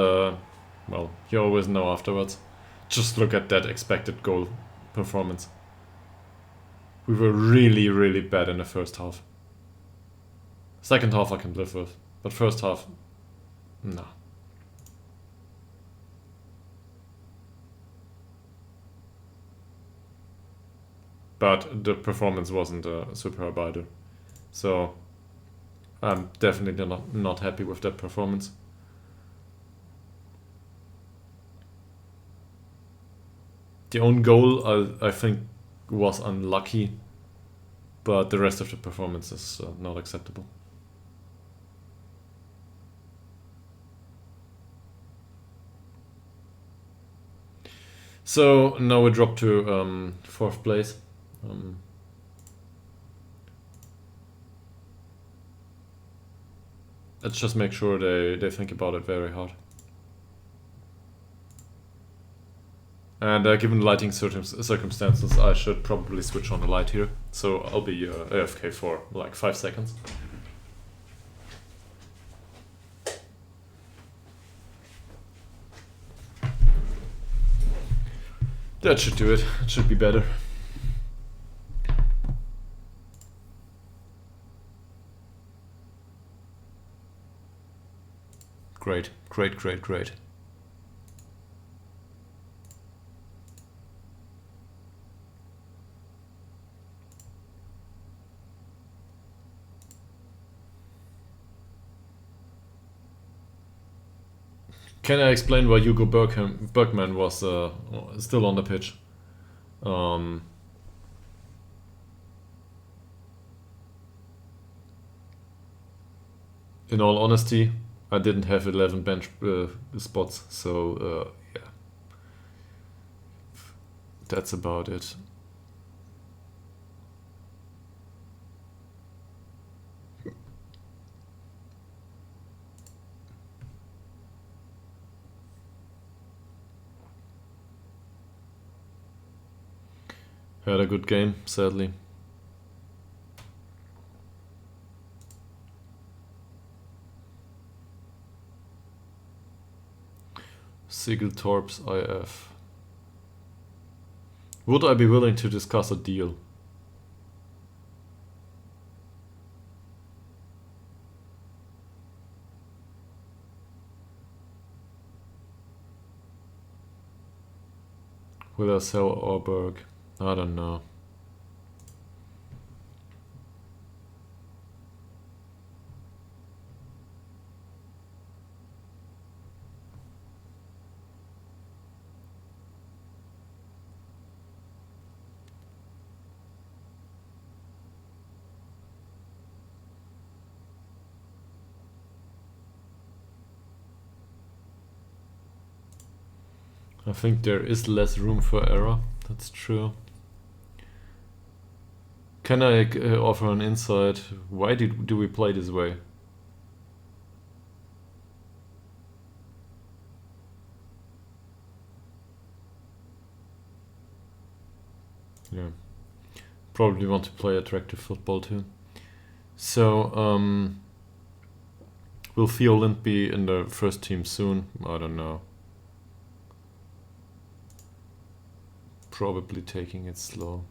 A: well, you always know afterwards. Just look at that expected goal performance. We were really, really bad in the first half. Second half I can live with, but first half, no. But the performance wasn't superb either. So I'm definitely not happy with that performance. The own goal, I think, was unlucky, but the rest of the performance is not acceptable. So now we drop to 4th place. Let's just make sure they think about it very hard. And given the lighting circumstances, I should probably switch on the light here. So I'll be AFK for like 5 seconds. That should do it. It should be better. Great, great, great, great. Can I explain why Hugo Bergman was still on the pitch? In all honesty, I didn't have 11 bench spots, so yeah. That's about it. Had a good game, sadly. Sigiltorps IF. Would I be willing to discuss a deal? Will I sell Orberg? I don't know. I think there is less room for error. That's true. Can I offer an insight? Why do we play this way? Yeah. Probably want to play attractive football too. So, will Theo Lind be in the first team soon? I don't know. Probably taking it slow.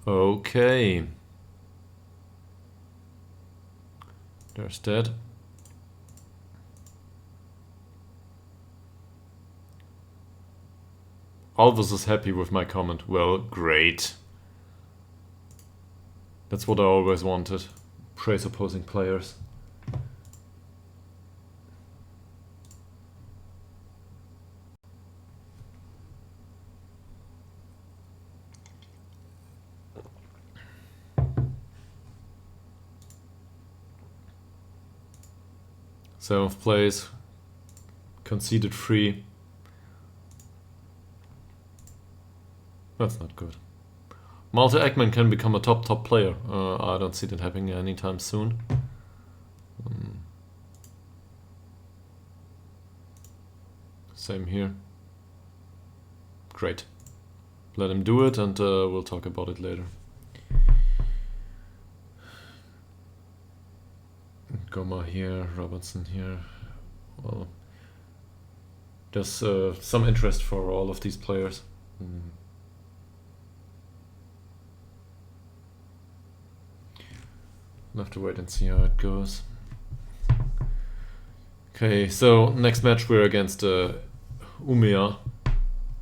A: Okay. There's that. Alvis is happy with my comment. Well, great. That's what I always wanted. Praise opposing players. Seventh place, conceded 3. That's not good. Malte Ekman can become a top player. I don't see that happening anytime soon. Same here. Great. Let him do it and we'll talk about it later. Goma here, Robertson here. Well, there's some interest for all of these players. We'll have to wait and see how it goes. Okay, so next match we're against Umea.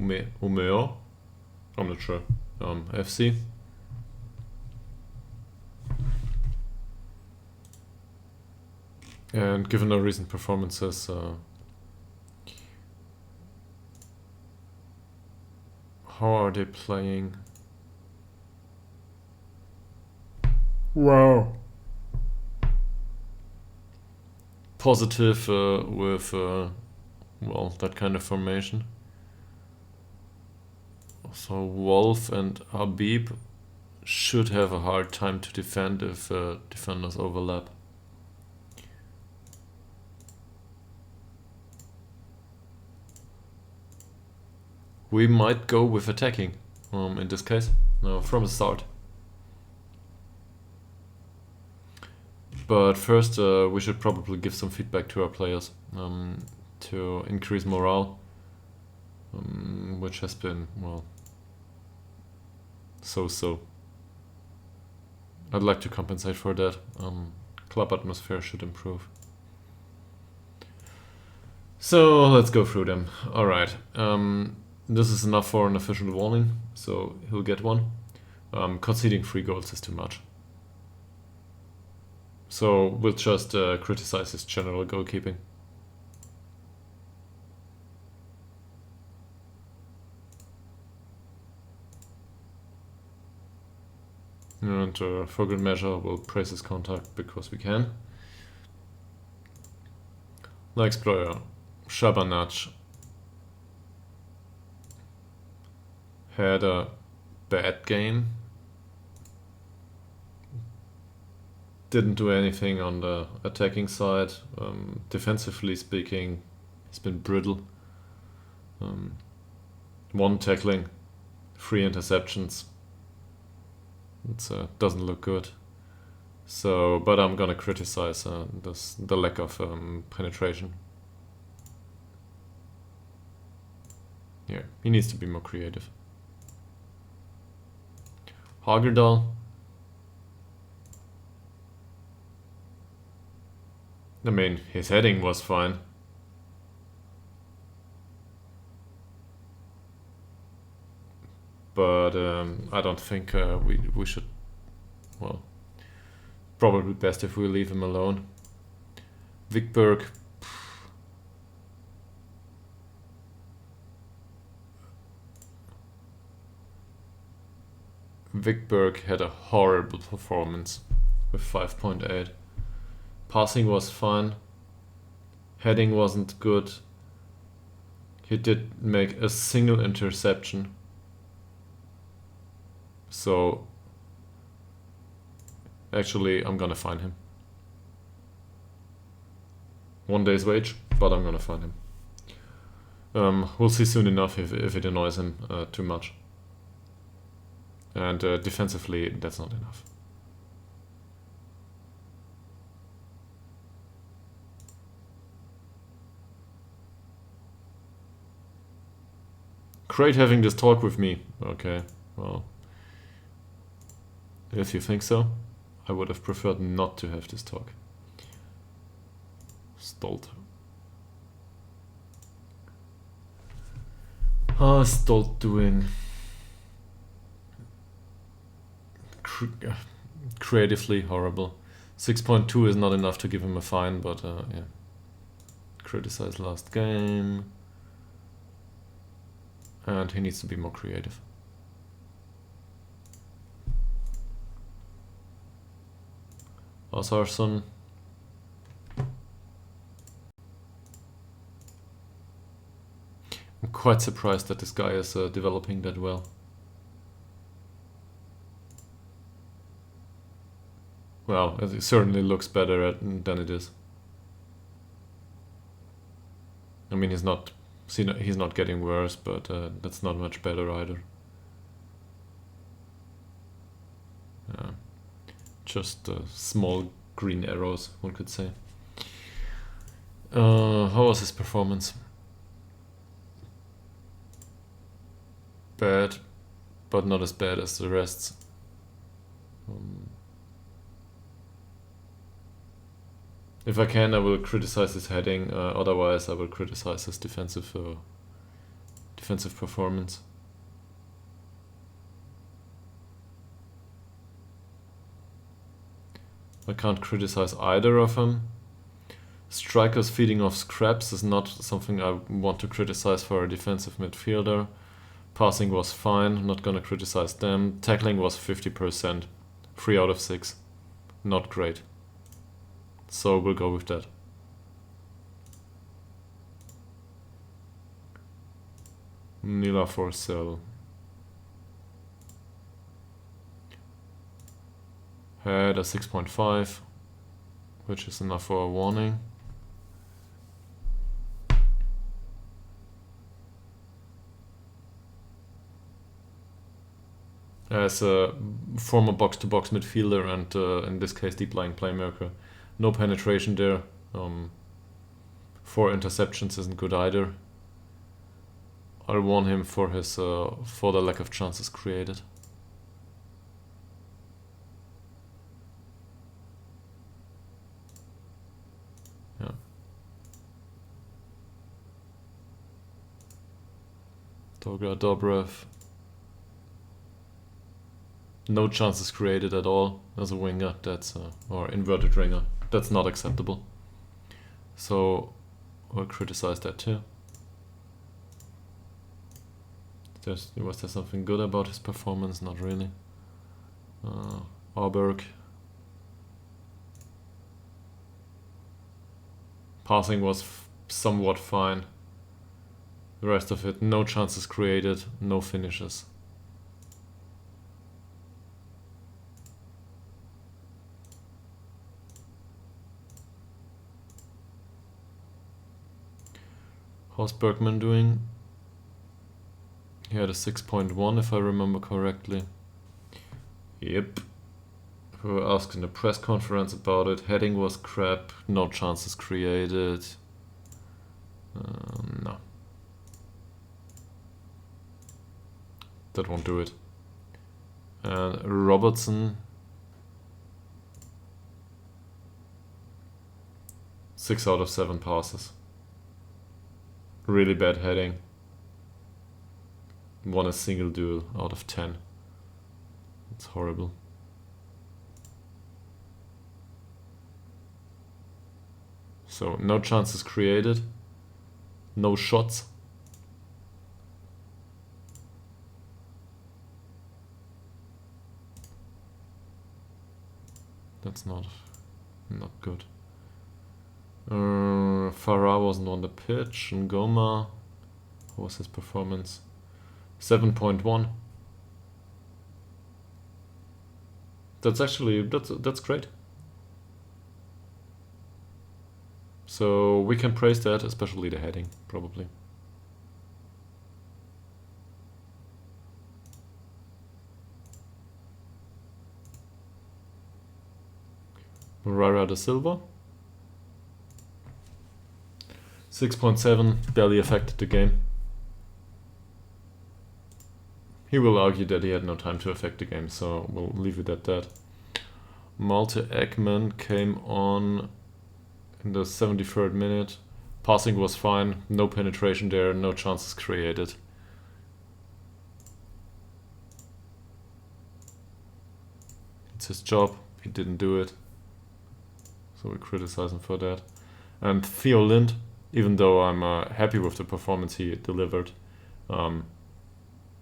A: Umeo? I'm not sure. FC. And given our recent performances, how are they playing? Wow. Positive with, well, that kind of formation. So Wolf and Habib should have a hard time to defend if defenders overlap. We might go with attacking in this case, from the start. But first we should probably give some feedback to our players to increase morale, which has been, well, so-so. I'd like to compensate for that. Club atmosphere should improve. So let's go through them. Alright. This is enough for an official warning, so he'll get one. Conceding 3 goals is too much. So we'll just criticize his general goalkeeping. And for good measure, we'll praise his contact because we can. Next player, Shabanac. Had a bad game. Didn't do anything on the attacking side. Defensively speaking, he's been brittle. 1 tackling, 3 interceptions. It doesn't look good. So, but I'm gonna criticize the lack of penetration. Yeah, he needs to be more creative. Ytterhogdals. I mean, his heading was fine. But I don't think we should, well, probably best if we leave him alone. Vikberg. Vikberg had a horrible performance with 5.8. Passing was fine. Heading wasn't good. He did make a single interception. So actually I'm gonna fine him. 1 day's wage, but I'm gonna fine him. We'll see soon enough if it annoys him too much. And defensively, that's not enough. Great having this talk with me. Okay, well, if you think so, I would have preferred not to have this talk. Stolt. How is Stolt doing? Creatively horrible. 6.2 is not enough to give him a fine, but yeah. Criticize last game. And he needs to be more creative. Osarson. I'm quite surprised that this guy is developing that well. Well, it certainly looks better than it is. I mean, he's not getting worse, but that's not much better either. Just small green arrows, one could say. How was his performance? Bad, but not as bad as the rest. If I can, I will criticize his heading. Otherwise, I will criticize his defensive performance. I can't criticize either of them. Strikers feeding off scraps is not something I want to criticize for a defensive midfielder. Passing was fine, not gonna criticize them. Tackling was 50%, 3 out of 6. Not great. So we'll go with that. Nila for sale. Had a 6.5, which is enough for a warning. As a former box-to-box midfielder and in this case deep-lying playmaker, no penetration there. 4 interceptions isn't good either. I'll warn him for his for the lack of chances created. Yeah. Doga Dobrev. No chances created at all as a winger. That's or inverted winger. That's not acceptable. So I'll criticize that too. Was there something good about his performance? Not really. Auberg. Passing was somewhat fine. The rest of it, no chances created, no finishes. How's Bergman doing? He had a 6.1 if I remember correctly. Yep. We were asked in the press conference about it. Heading was crap, no chances created. No. That won't do it. And Robertson. 6 out of 7 passes. Really bad heading. Won a single duel out of 10. It's horrible. So no chances created. No shots. That's not good. Farah wasn't on the pitch. Ngoma, how was his performance? 7.1. That's actually that's great. So we can praise that, especially the heading, probably. Moreira da Silva. 6.7, barely affected the game. He will argue that he had no time to affect the game, so we'll leave it at that. Malte Ekman came on in the 73rd minute. Passing was fine, no penetration there, no chances created. It's his job, he didn't do it. So we criticize him for that. And Theo Lind, even though I'm happy with the performance he delivered,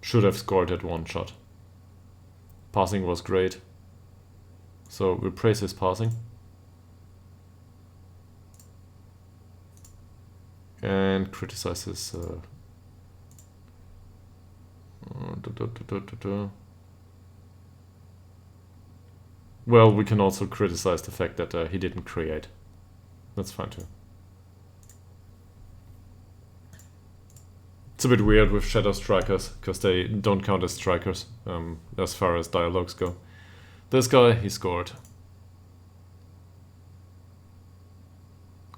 A: should have scored that one shot. Passing was great. So we praise his passing. And criticize his well, we can also criticize the fact that he didn't create. That's fine too. It's a bit weird with shadow strikers, because they don't count as strikers as far as dialogues go. This guy, he scored.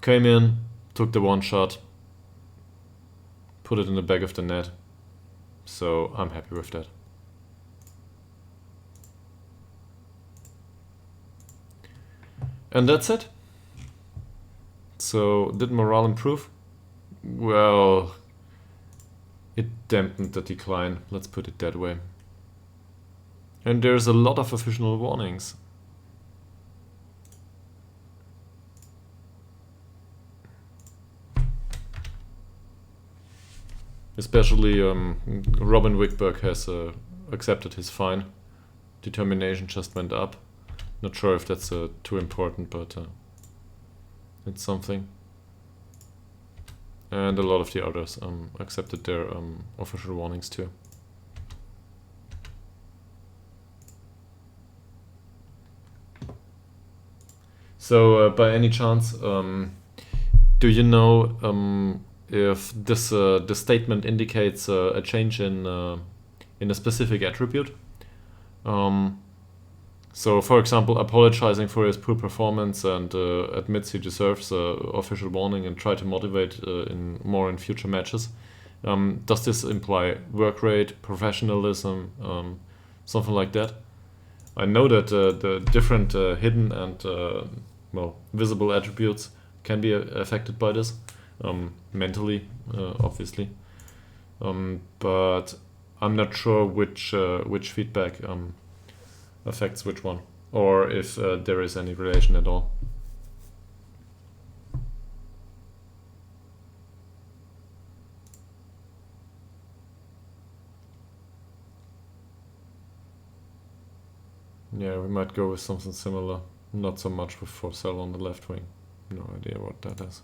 A: Came in, took the one shot, put it in the back of the net. So I'm happy with that. And that's it. So did morale improve? Well, it dampened the decline, let's put it that way. And there's a lot of official warnings. Especially Robin Wickberg has accepted his fine. Determination just went up. Not sure if that's too important, but it's something. And a lot of the others accepted their official warnings too. So by any chance, do you know if this the statement indicates a change in a specific attribute? So, for example, apologizing for his poor performance and admits he deserves official warning and try to motivate more in future matches. Does this imply work rate, professionalism, something like that? I know that the different hidden and visible attributes can be affected by this, mentally, obviously. But I'm not sure which feedback affects which one, or if there is any relation at all. Yeah, we might go with something similar. Not so much with Forsell on the left wing. No idea what that is.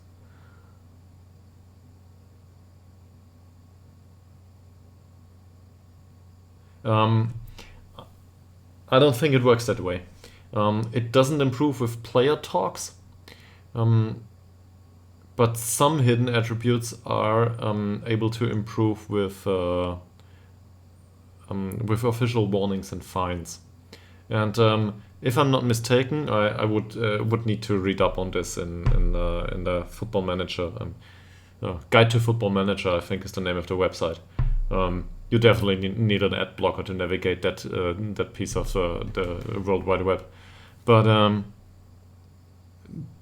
A: I don't think it works that way. It doesn't improve with player talks, but some hidden attributes are able to improve with official warnings and fines. And if I'm not mistaken, I would need to read up on this in the Football Manager. Guide to Football Manager, I think, is the name of the website. You definitely need an ad blocker to navigate that piece of the World Wide Web. But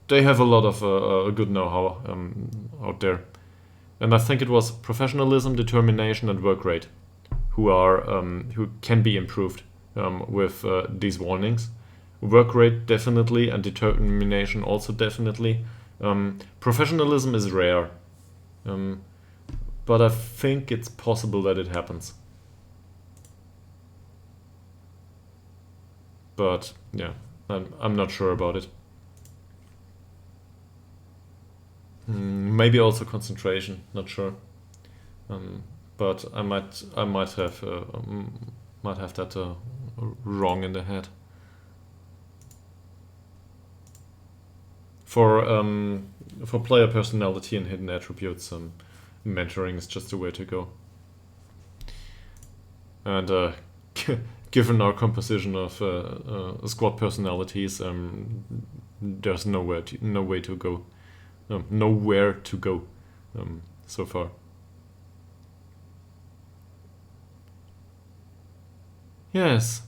A: they have a lot of good know-how out there. And I think it was professionalism, determination, and work rate who can be improved with these warnings. Work rate definitely, and determination also definitely. Professionalism is rare. But I think it's possible that it happens. But yeah, I'm not sure about it. Maybe also concentration, not sure. But I might have that wrong in the head. For player personality and hidden attributes, mentoring is just the way to go. And given our composition of squad personalities, there's nowhere to go so far. Yes.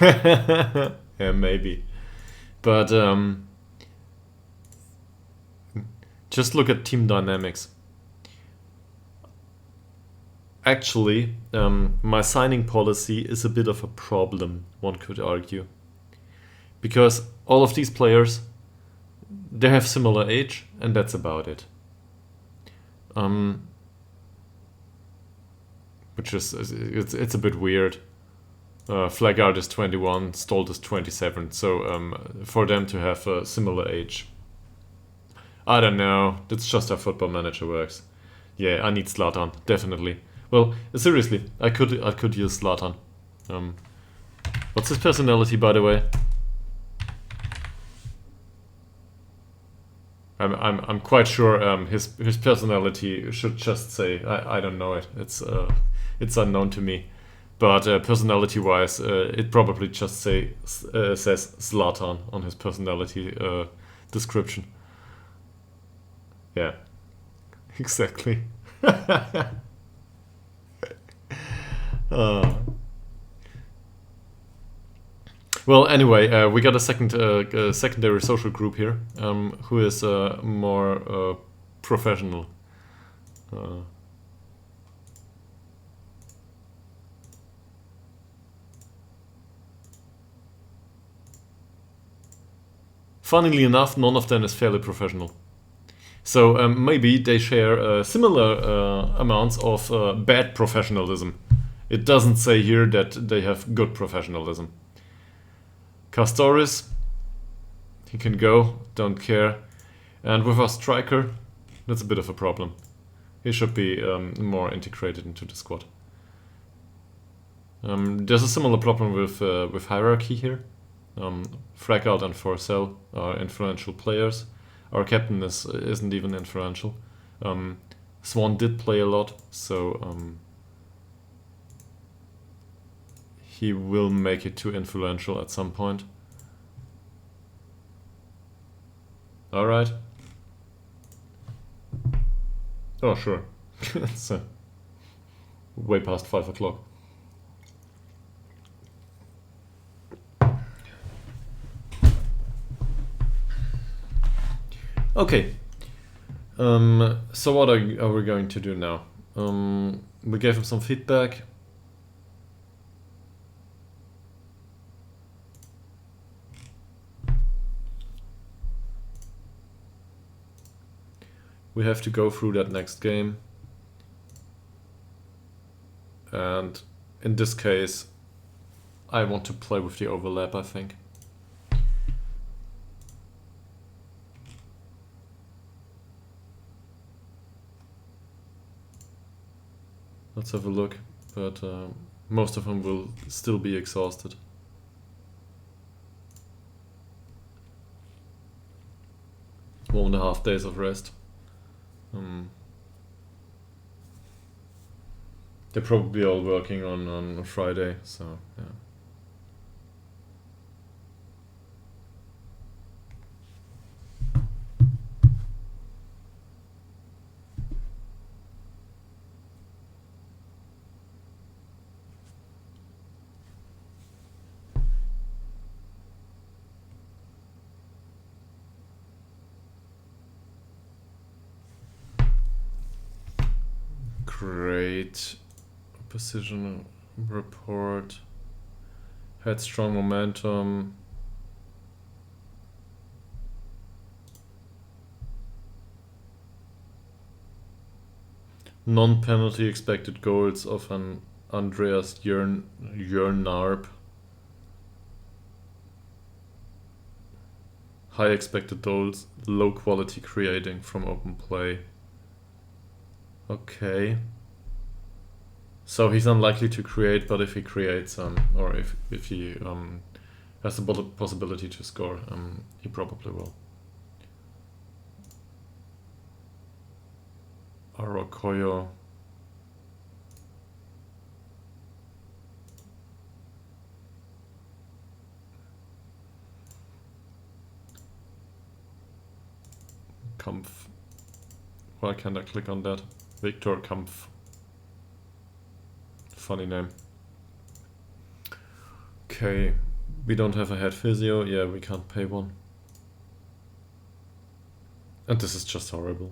A: Yeah, maybe. But just look at team dynamics. Actually, my signing policy is a bit of a problem, one could argue. Because all of these players, they have similar age, and that's about it. Which is, it's a bit weird. Flagard is 21, Stolt is 27, so for them to have a similar age. I don't know, that's just how Football Manager works. Yeah, I need Zlatan, definitely. Well, seriously, I could use Zlatan. What's his personality, by the way? I'm quite sure his personality should just say I don't know it. It's unknown to me. But personality-wise, it probably just says Zlatan on his personality description. Yeah, exactly. Well, anyway, we got a secondary social group here, who is more professional. Funnily enough, none of them is fairly professional. So maybe they share similar amounts of bad professionalism. It doesn't say here that they have good professionalism. Castoris, he can go, don't care. And with our striker, that's a bit of a problem. He should be more integrated into the squad. There's a similar problem with hierarchy here. Frackout and Forcell are influential players. Our captain isn't even influential. Swan did play a lot, so he will make it too influential at some point. Alright. Oh, sure. It's way past 5 o'clock. Okay. So what are we going to do now? We gave him some feedback. We have to go through that next game. And in this case, I want to play with the overlap, I think. Let's have a look, but most of them will still be exhausted. It's 1.5 days of rest. They're probably all working on Friday, so yeah. Great. Position report. Had strong momentum. Non-penalty expected goals of an Andreas Jörnarp. High expected goals, low quality creating from open play. Okay. So he's unlikely to create, but if he creates, or if he has the possibility to score, he probably will. Arakoyo. Kampf. Why can't I click on that? Victor Kampf. Funny name. Okay, we don't have a head physio. Yeah, we can't pay one. And this is just horrible.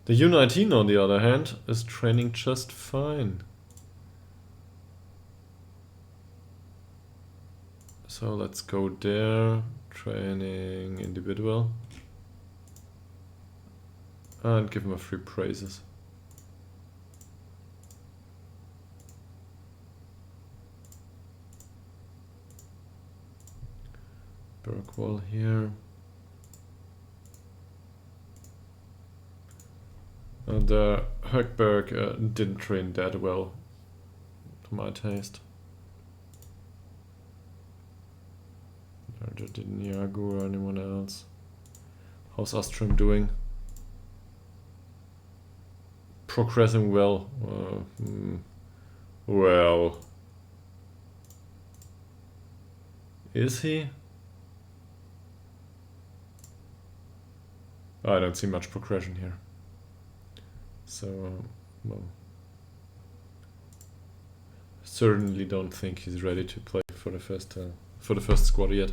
A: The U19, on the other hand, is training just fine. So let's go there, training individual, and give him a free praises. Bergwall here. And Högberg didn't train that well, to my taste. Neither did Niago or anyone else. How's Astrum doing? Progressing well. Well. Is he? I don't see much progression here. So, well. Certainly don't think he's ready to play for the first squad yet.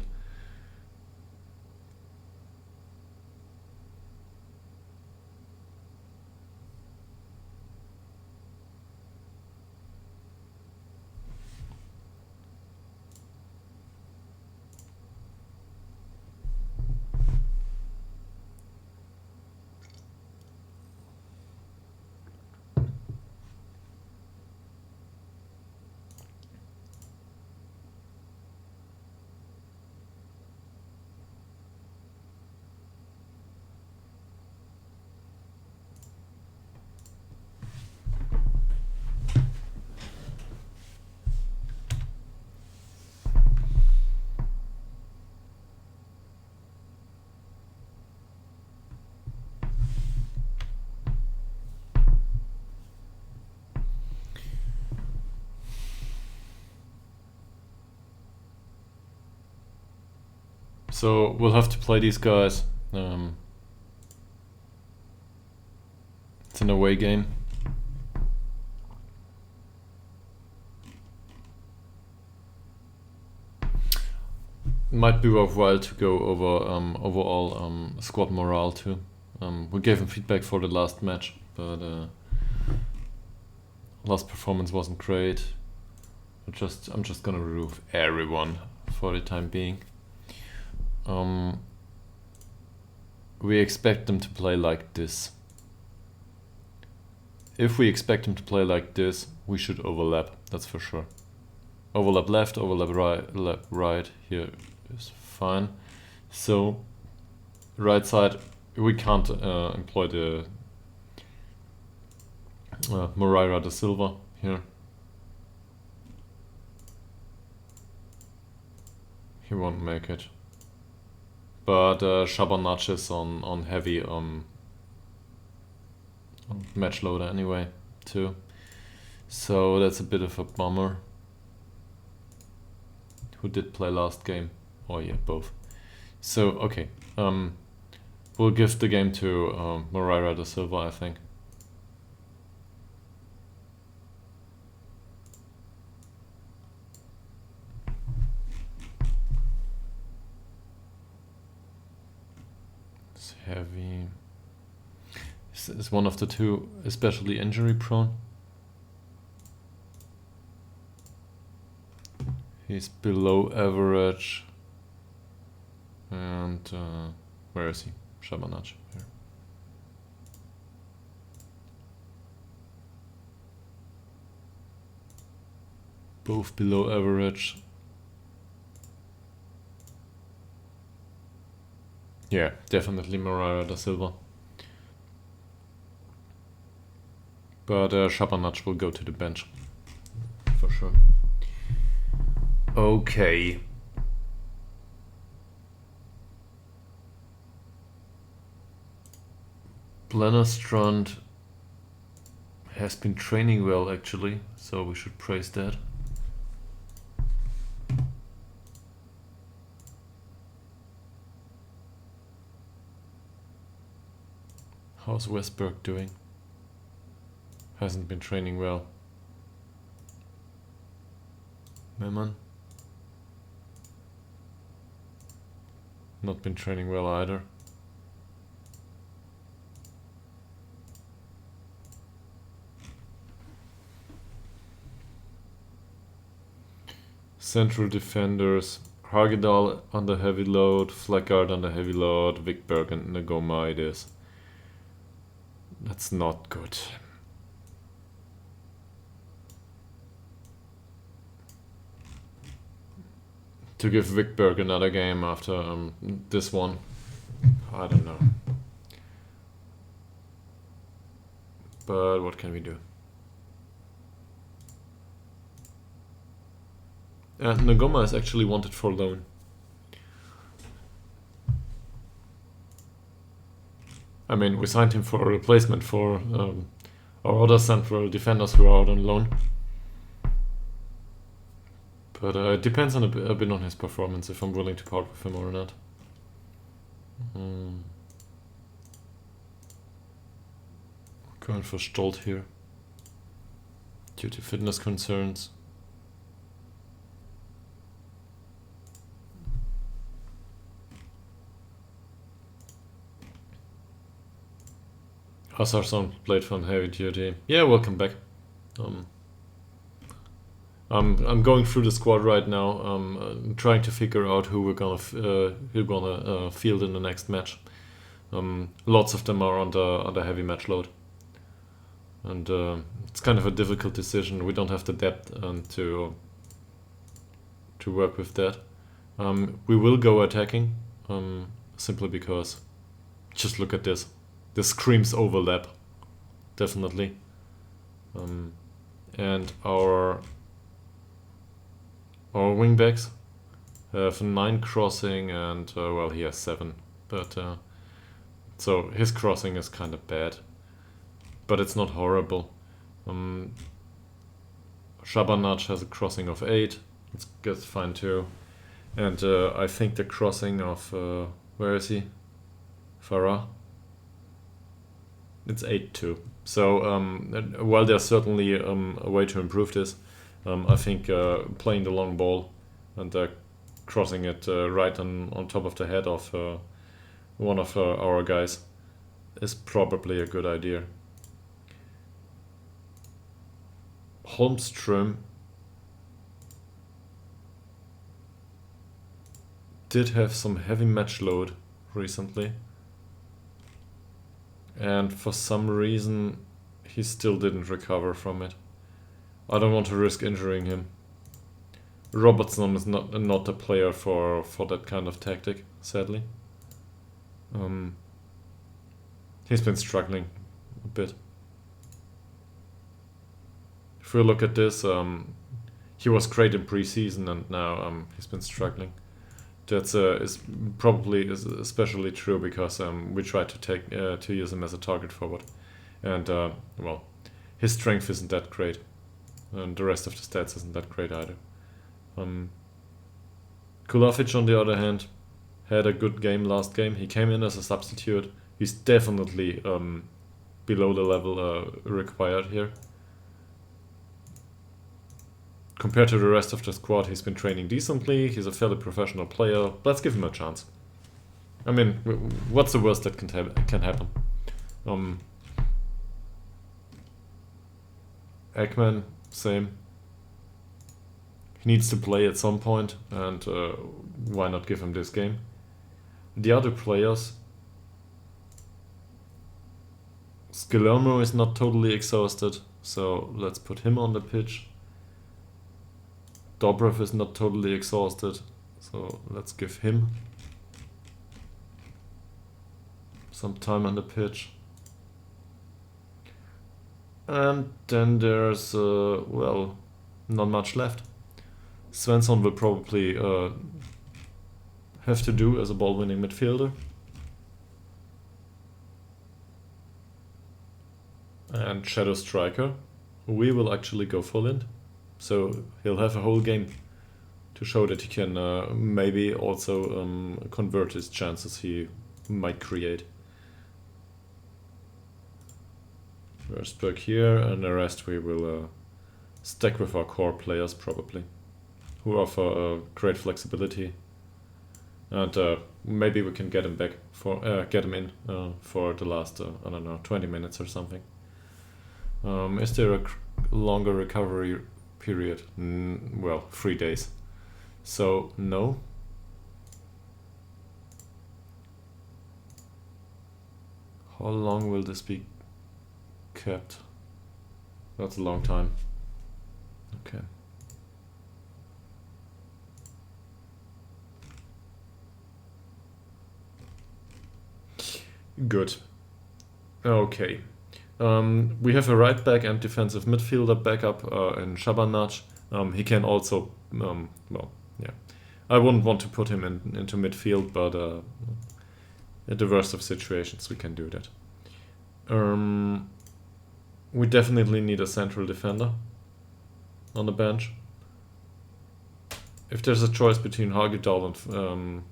A: So we'll have to play these guys. It's an away game. Might be worthwhile to go over overall squad morale too. We gave him feedback for the last match, but last performance wasn't great. I'm just gonna remove everyone for the time being. We expect them to play like this. If we expect them to play like this, we should overlap, that's for sure. Overlap left, overlap right, here is fine. So, right side, we can't employ the Moreira da Silva here. He won't make it. But Shabanach is on heavy on match loader anyway too, so that's a bit of a bummer. Who did play last game? Oh yeah, both. So okay, we'll give the game to Moreira da Silva, I think. Heavy. Is one of the two especially injury prone? He's below average. And where is he? Shabanach here. Both below average. Yeah, definitely Moreira da Silva. But Shabanach will go to the bench. For sure. Okay. Blennerstrand has been training well actually, so we should praise that. How's Westberg doing? Hasn't been training well. Meman? Not been training well either. Central defenders, Hagedal under heavy load, Fleckard under heavy load, Vikberg and Nagomaides. That's not good. to give Wickberg another game after this one. I don't know. But what can we do? Nagoma is actually wanted for loan. I mean, we signed him for a replacement for our other central defenders who are out on loan. But it depends on a bit on his performance, if I'm willing to part with him or not. Going for Stolt here, due to fitness concerns. Hasarson played from heavy duty. Yeah, welcome back. I'm going through the squad right now. I'm trying to figure out who we're gonna field in the next match. Lots of them are under heavy match load, and it's kind of a difficult decision. We don't have the depth to work with that. We will go attacking, simply because just look at this. This screams overlap, definitely. And our wingbacks have 9 crossing and well, he has 7, but so his crossing is kind of bad, but it's not horrible. Shabanach has a crossing of 8. That's fine too. And I think the crossing of where is he? Farah. It's 8 too. So while there's certainly a way to improve this, I think playing the long ball and crossing it right on top of the head of one of our guys is probably a good idea. Holmström did have some heavy match load recently, and for some reason he still didn't recover from it. I don't want to risk injuring him. Robertson is not the player for that kind of tactic, sadly. He's been struggling a bit. If we look at this, he was great in preseason, and now he's been struggling. That's is probably especially true because we tried to use him as a target forward, and well, his strength isn't that great, and the rest of the stats isn't that great either. Kulafic, on the other hand, had a good game last game. He came in as a substitute. He's definitely below the level required here. Compared to the rest of the squad, he's been training decently. He's a fairly professional player. Let's give him a chance. I mean, what's the worst that can happen? Ekman, same. He needs to play at some point, and why not give him this game? The other players... Skilermo is not totally exhausted, so let's put him on the pitch. Dobrev is not totally exhausted, so let's give him some time on the pitch. And then there's, well, not much left. Svensson will probably have to do as a ball-winning midfielder. And Shadow Striker, we will actually go full in. So he'll have a whole game to show that he can maybe also convert his chances he might create. Versberg here, and the rest we will stack with our core players probably, who offer great flexibility, and maybe we can get him back for get him in for the last I don't know, 20 minutes or something. Is there a longer recovery period? Well, 3 days. So no. How long will this be kept? That's a long time. Okay. Good. Okay. We have a right back and defensive midfielder backup in Shabanaj. He can also, well, yeah. I wouldn't want to put him into midfield, but in the worst of situations, we can do that. We definitely need a central defender on the bench. If there's a choice between Hagedal and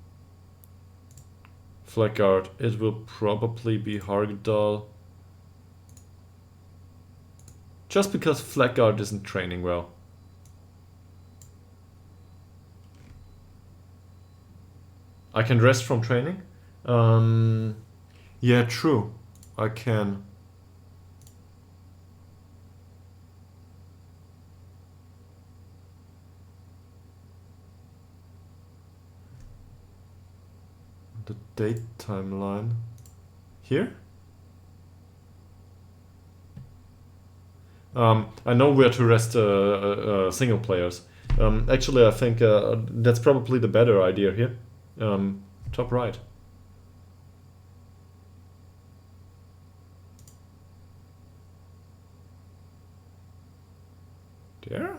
A: Fleckard, it will probably be Hagedal. Just because Fleckard isn't training well. I can rest from training? Yeah, true. I can. The date timeline. Here? I know where to rest single players. Actually, I think that's probably the better idea here. Top right. There?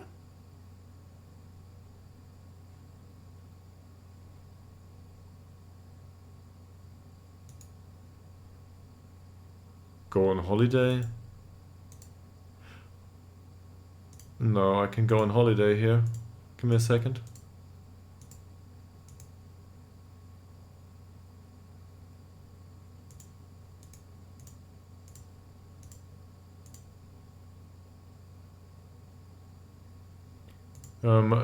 A: Go on holiday? No, I can go on holiday here. Give me a second.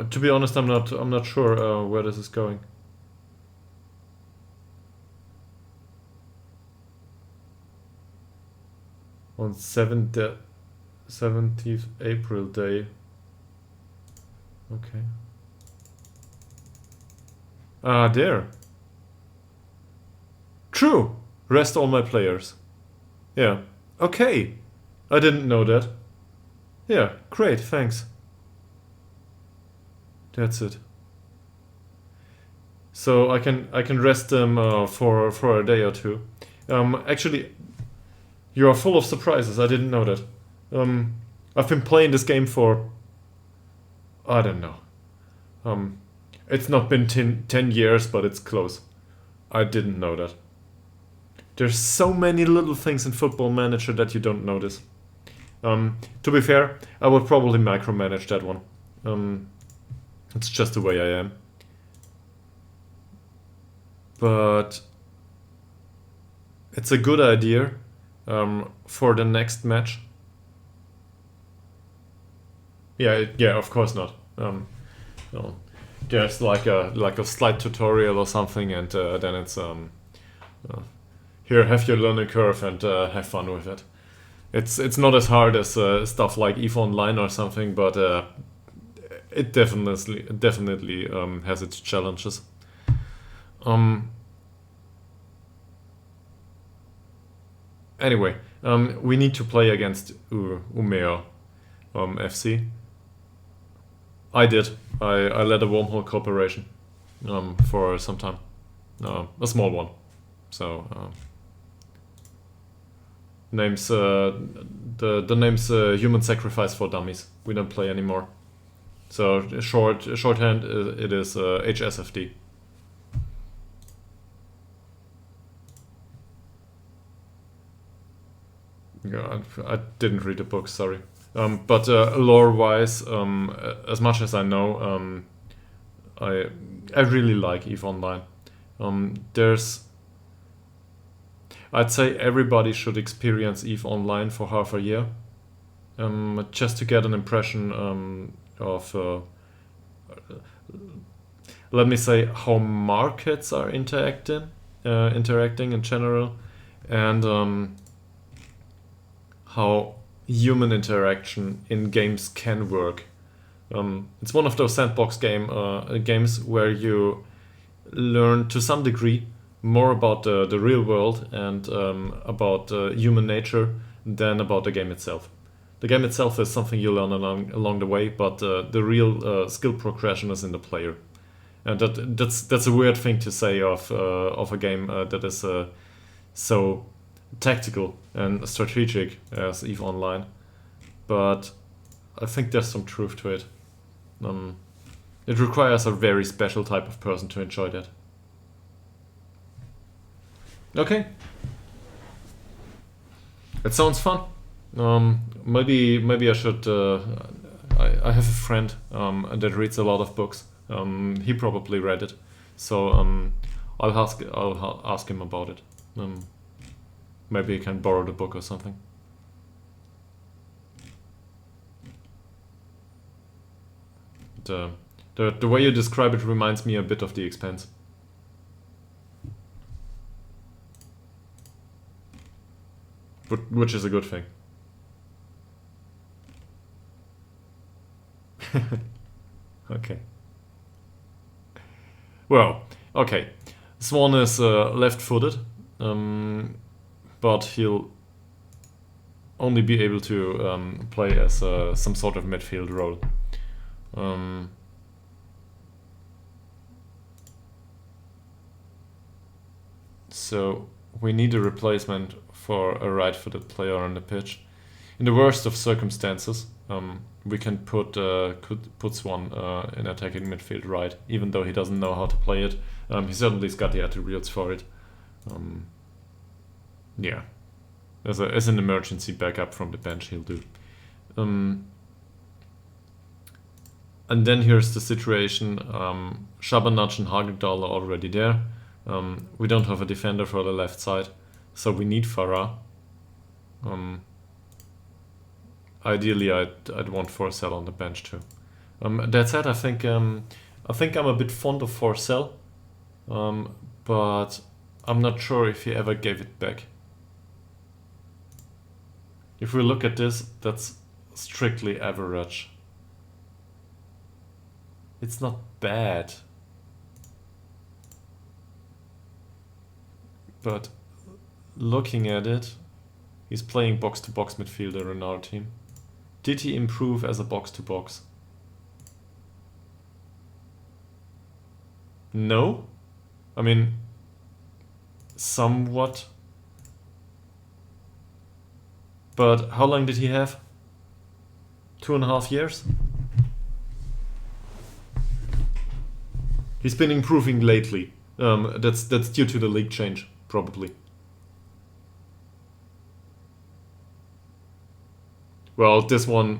A: To be honest, I'm not sure where this is going. On 17th April day. Okay. Ah, there. True. Rest all my players. Yeah. Okay. I didn't know that. Yeah, great, thanks. That's it. So I can rest them for a day or two. Actually, you are full of surprises. I didn't know that. I've been playing this game for, I don't know. It's not been 10 years, but it's close. I didn't know that. There's so many little things in Football Manager that you don't notice. To be fair, I would probably micromanage that one. It's just the way I am. But it's a good idea for the next match. Yeah, of course not. No. There's like a slide tutorial or something, and then it's here, have your learning curve and have fun with it. It's not as hard as stuff like EVE Online or something, but it definitely has its challenges. Anyway, we need to play against Umeå FC. I did. I led a wormhole cooperation for some time, a small one. So names the name's Human Sacrifice for Dummies. We don't play anymore. So shorthand it is HSFD. Yeah, I didn't read the book, sorry. But lore-wise, as much as I know, I really like EVE Online. I'd say everybody should experience EVE Online for half a year, just to get an impression of, let me say, how markets are interacting in general, and how human interaction in games can work. It's one of those sandbox games where you learn to some degree more about the real world and about human nature than about the game itself. The game itself is something you learn along the way, but the real skill progression is in the player. And that's a weird thing to say of a game that is so tactical and strategic as EVE Online, but I think there's some truth to it. It requires a very special type of person to enjoy that. Okay. It sounds fun. Maybe I should. I have a friend that reads a lot of books. He probably read it, so I'll ask him about it. Maybe I can borrow the book or something. The way you describe it reminds me a bit of The Expanse. Which is a good thing. Okay. Well, okay. Swan is left-footed, but he'll only be able to play as some sort of midfield role. So we need a replacement for a right-footed player on the pitch. In the worst of circumstances, we can put Swan in attacking midfield right, even though he doesn't know how to play it. He certainly's got the attributes for it. Yeah, as an emergency backup from the bench, he'll do. And then here's the situation. Shabanach and Hagedal are already there. We don't have a defender for the left side, so we need Farah. Ideally, I'd want Forcell on the bench too. That said, I think I'm a bit fond of Forcell, but I'm not sure if he ever gave it back. If we look at this, that's strictly average. It's not bad, but looking at it, he's playing box-to-box midfielder in our team. Did he improve as a box-to-box? No? I mean, somewhat. But how long did he have? 2.5 years? He's been improving lately. That's due to the league change, probably. Well, this one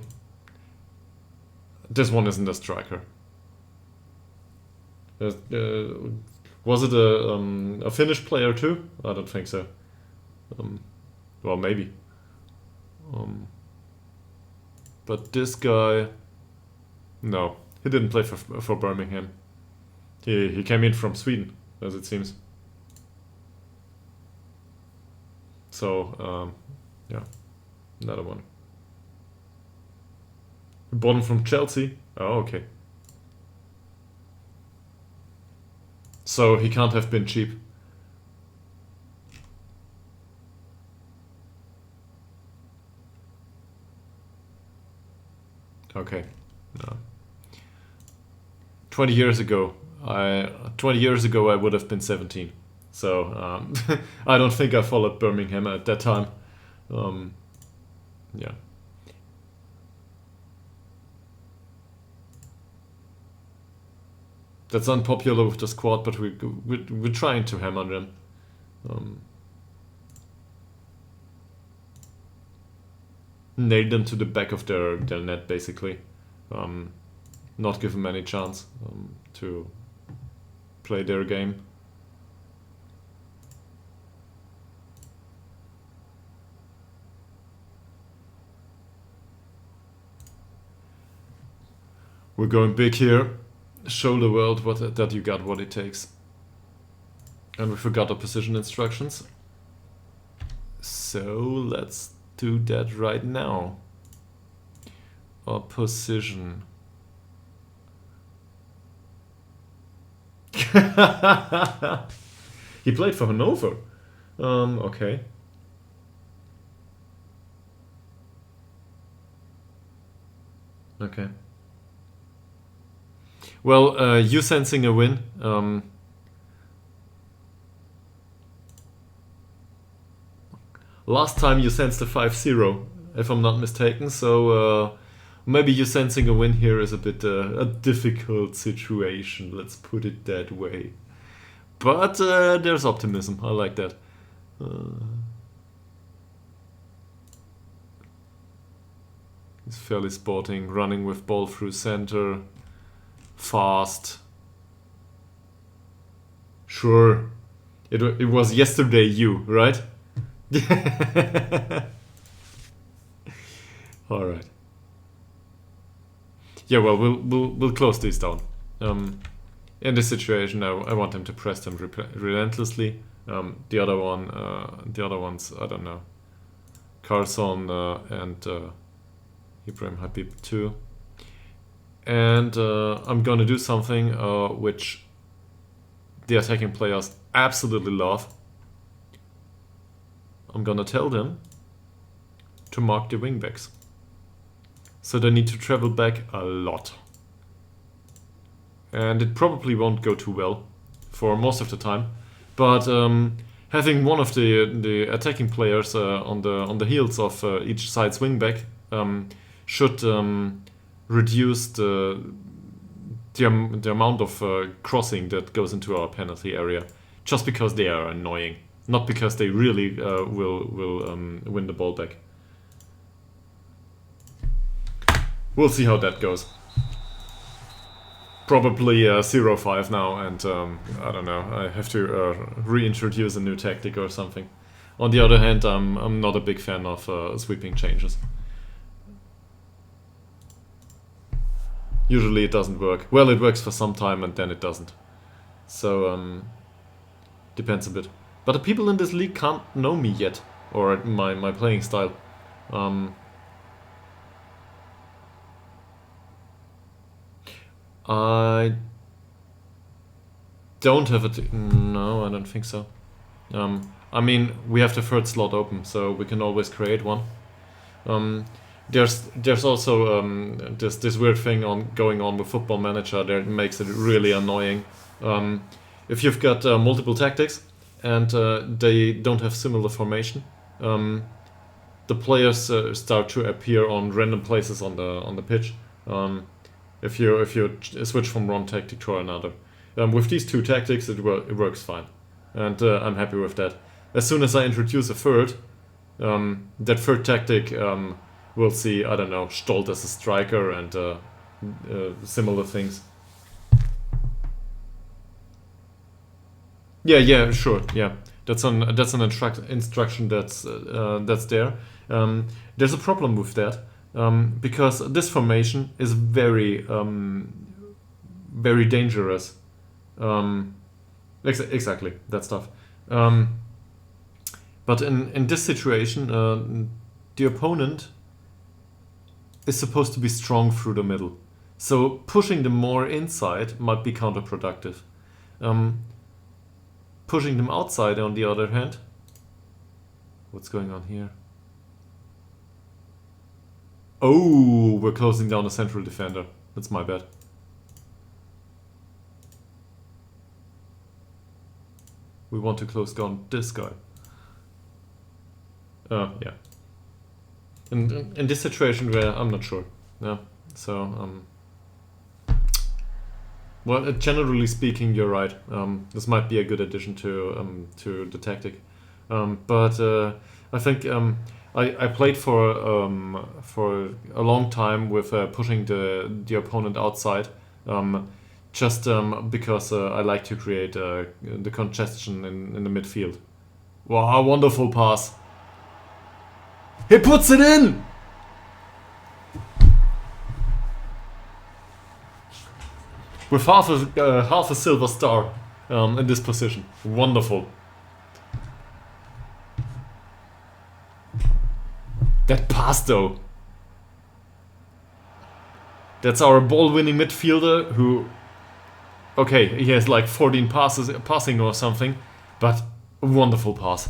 A: isn't a striker. Was it a Finnish player too? I don't think so. Well, maybe. But this guy, no, he didn't play for Birmingham. He came in from Sweden, as it seems. So, yeah, another one. Bought him from Chelsea. Oh, okay. So he can't have been cheap. Okay. No. 20 years ago, I would have been 17. So I don't think I followed Birmingham at that time. Yeah. That's unpopular with the squad, but we're trying to hammer them. Nail them to the back of their net, basically. Not give them any chance to play their game. We're going big here. Show the world that you got what it takes. And we forgot the position instructions. So let's do that right now. Our position. He played for Hanover. Okay. Okay. Well, you sensing a win. Last time you sensed a 5-0, if I'm not mistaken, so maybe you sensing a win here is a bit a difficult situation, let's put it that way. But there's optimism, I like that. He's fairly sporting, running with ball through center, fast. Sure, it was yesterday you, right? All right. Yeah, well, we'll close these down. In this situation, I want him to press them relentlessly. The other ones, I don't know. Carson and Ibrahim Habib too. And I'm gonna do something which the attacking players absolutely love. I'm gonna tell them to mark the wingbacks. So they need to travel back a lot. And it probably won't go too well for most of the time. But having one of the attacking players on the heels of each side's wingback should reduce the amount of crossing that goes into our penalty area, just because they are annoying, not because they really will win the ball back. We'll see how that goes. Probably 0-5 now, and I don't know, I have to reintroduce a new tactic or something. On the other hand, I'm not a big fan of sweeping changes. Usually it doesn't work. Well, it works for some time and then it doesn't. So, depends a bit. But the people in this league can't know me yet, or my playing style. I don't have a... No, I don't think so. I mean, we have the third slot open, so we can always create one. There's also this weird thing going on with Football Manager that makes it really annoying. If you've got multiple tactics and they don't have similar formation, the players start to appear on random places on the pitch. If you switch from one tactic to another. With these two tactics, it works fine, and I'm happy with that. As soon as I introduce a third, that third tactic we'll see, I don't know, Stolt as a striker and similar things. Yeah, sure, yeah. That's an instruction that's there. There's a problem with that, because this formation is very dangerous. Exactly, that stuff. But in this situation, the opponent is supposed to be strong through the middle. So pushing them more inside might be counterproductive. Pushing them outside, on the other hand... What's going on here? Oh, we're closing down a central defender. That's my bad. We want to close down this guy. Yeah. In this situation where I'm not sure. Yeah. So, well, generally speaking, you're right. This might be a good addition to the tactic. But I think I played for a long time with pushing the opponent outside, just because I like to create the congestion in the midfield. Wow, a wonderful pass! He puts it in! With half a silver star in this position. Wonderful. That pass though. That's our ball-winning midfielder who... Okay, he has like 14 passing or something, but a wonderful pass.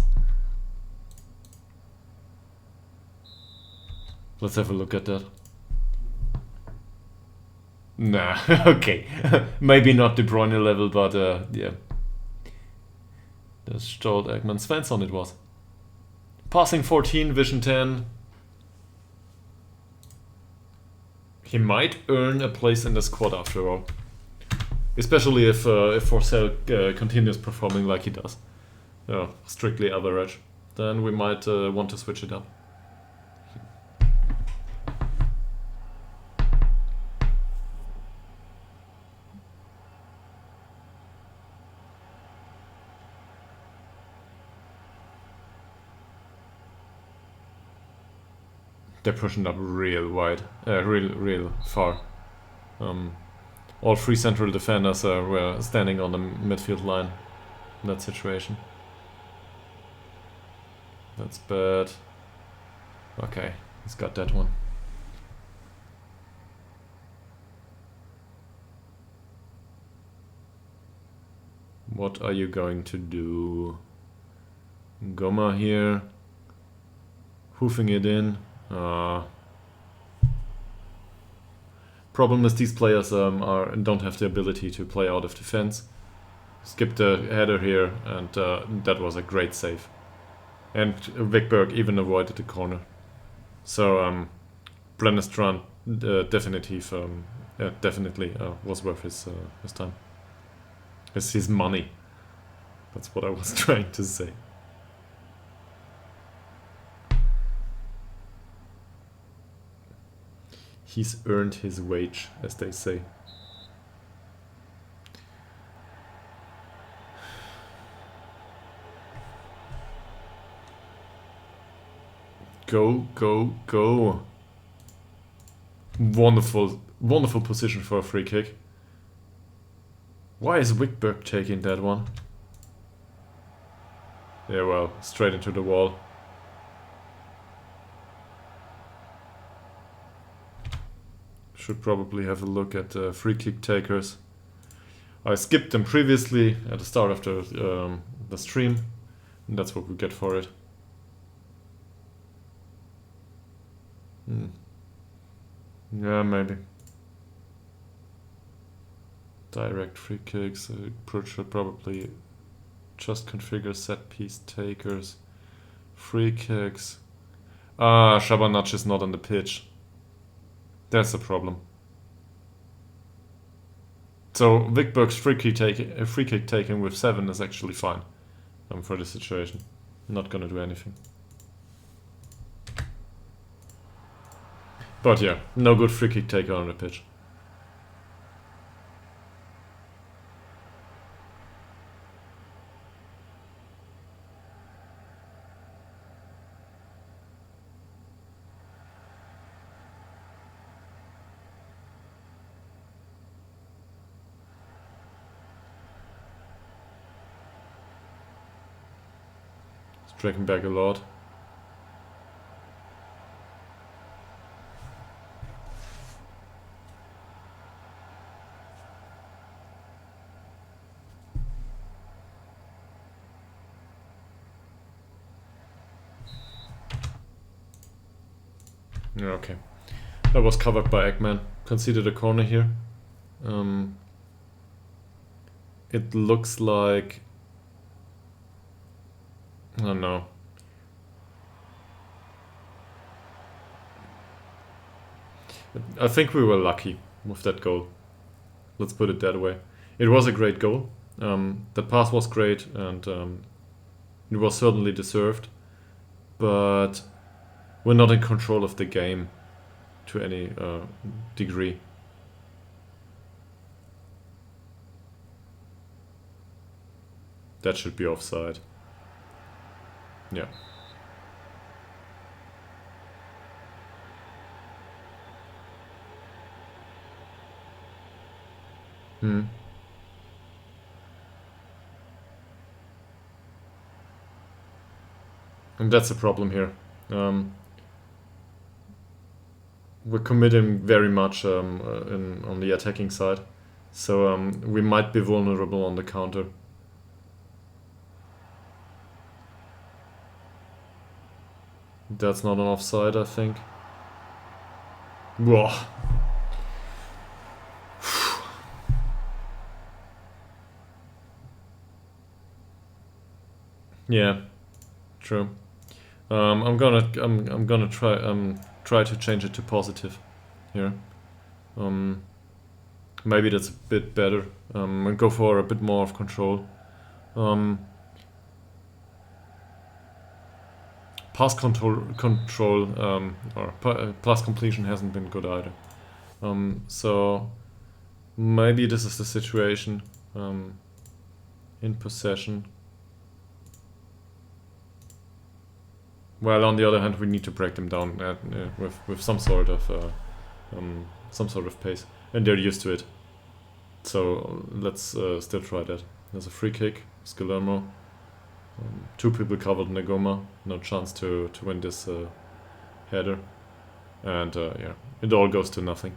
A: Let's have a look at that. Nah, okay. Maybe not De Bruyne level, but yeah. That's Stolt Eggman Svensson it was. Passing 14, vision 10. He might earn a place in the squad after all. Especially if Forsell continues performing like he does. Strictly average. Then we might want to switch it up. They're pushing up real wide, real far. All three central defenders were standing on the midfield line in that situation. That's bad. Okay, he's got that one. What are you going to do? Goma here. Hoofing it in. Problem is these players don't have the ability to play out of defense. Skipped the header here, and that was a great save. And Vikberg even avoided the corner. So Brennestrand definitely was worth his time. It's his money. That's what I was trying to say. He's earned his wage, as they say. Go, go, go. Wonderful, wonderful position for a free kick. Why is Wickberg taking that one? Yeah, well, straight into the wall. Should probably have a look at free kick takers. I skipped them previously at the start of the stream, and that's what we get for it. Yeah, maybe. Direct free kicks. Should probably just configure set piece takers. Free kicks. Shabanac is not on the pitch. That's the problem. So Vikberg's free kick taken with 7 is actually fine for the situation. Not gonna do anything. But yeah, no good free kick taker on the pitch. Tracking back a lot. Yeah, okay. That was covered by Eggman. Consider the corner here. It looks like... I don't know. I think we were lucky with that goal. Let's put it that way. It was a great goal. The pass was great, and it was certainly deserved. But we're not in control of the game to any degree. That should be offside. Yeah. And that's the problem here. We're committing very much on the attacking side, so we might be vulnerable on the counter. That's not an offside, I think. Whoa. Yeah, true. I'm gonna try to change it to positive here. Maybe that's a bit better. And go for a bit more of control. Pass control or pass completion hasn't been good either. So maybe this is the situation. In possession. Well, on the other hand, we need to break them down with some sort of pace, and they're used to it. So let's still try that. There's a free kick, Scalermo. Two people covered Nagoma. No chance to win this header, and yeah, it all goes to nothing.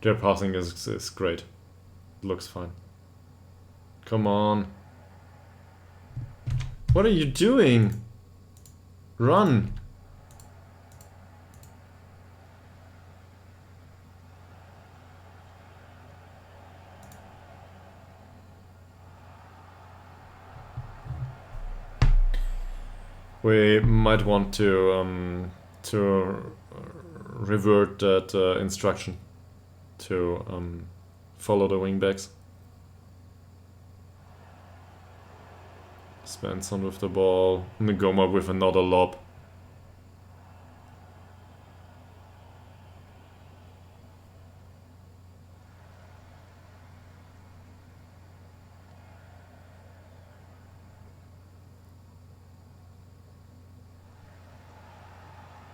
A: Their passing is great. Looks fine. Come on. What are you doing? Run. We might want to revert that instruction to follow the wingbacks. Svensson with the ball, Ngoma with another lob.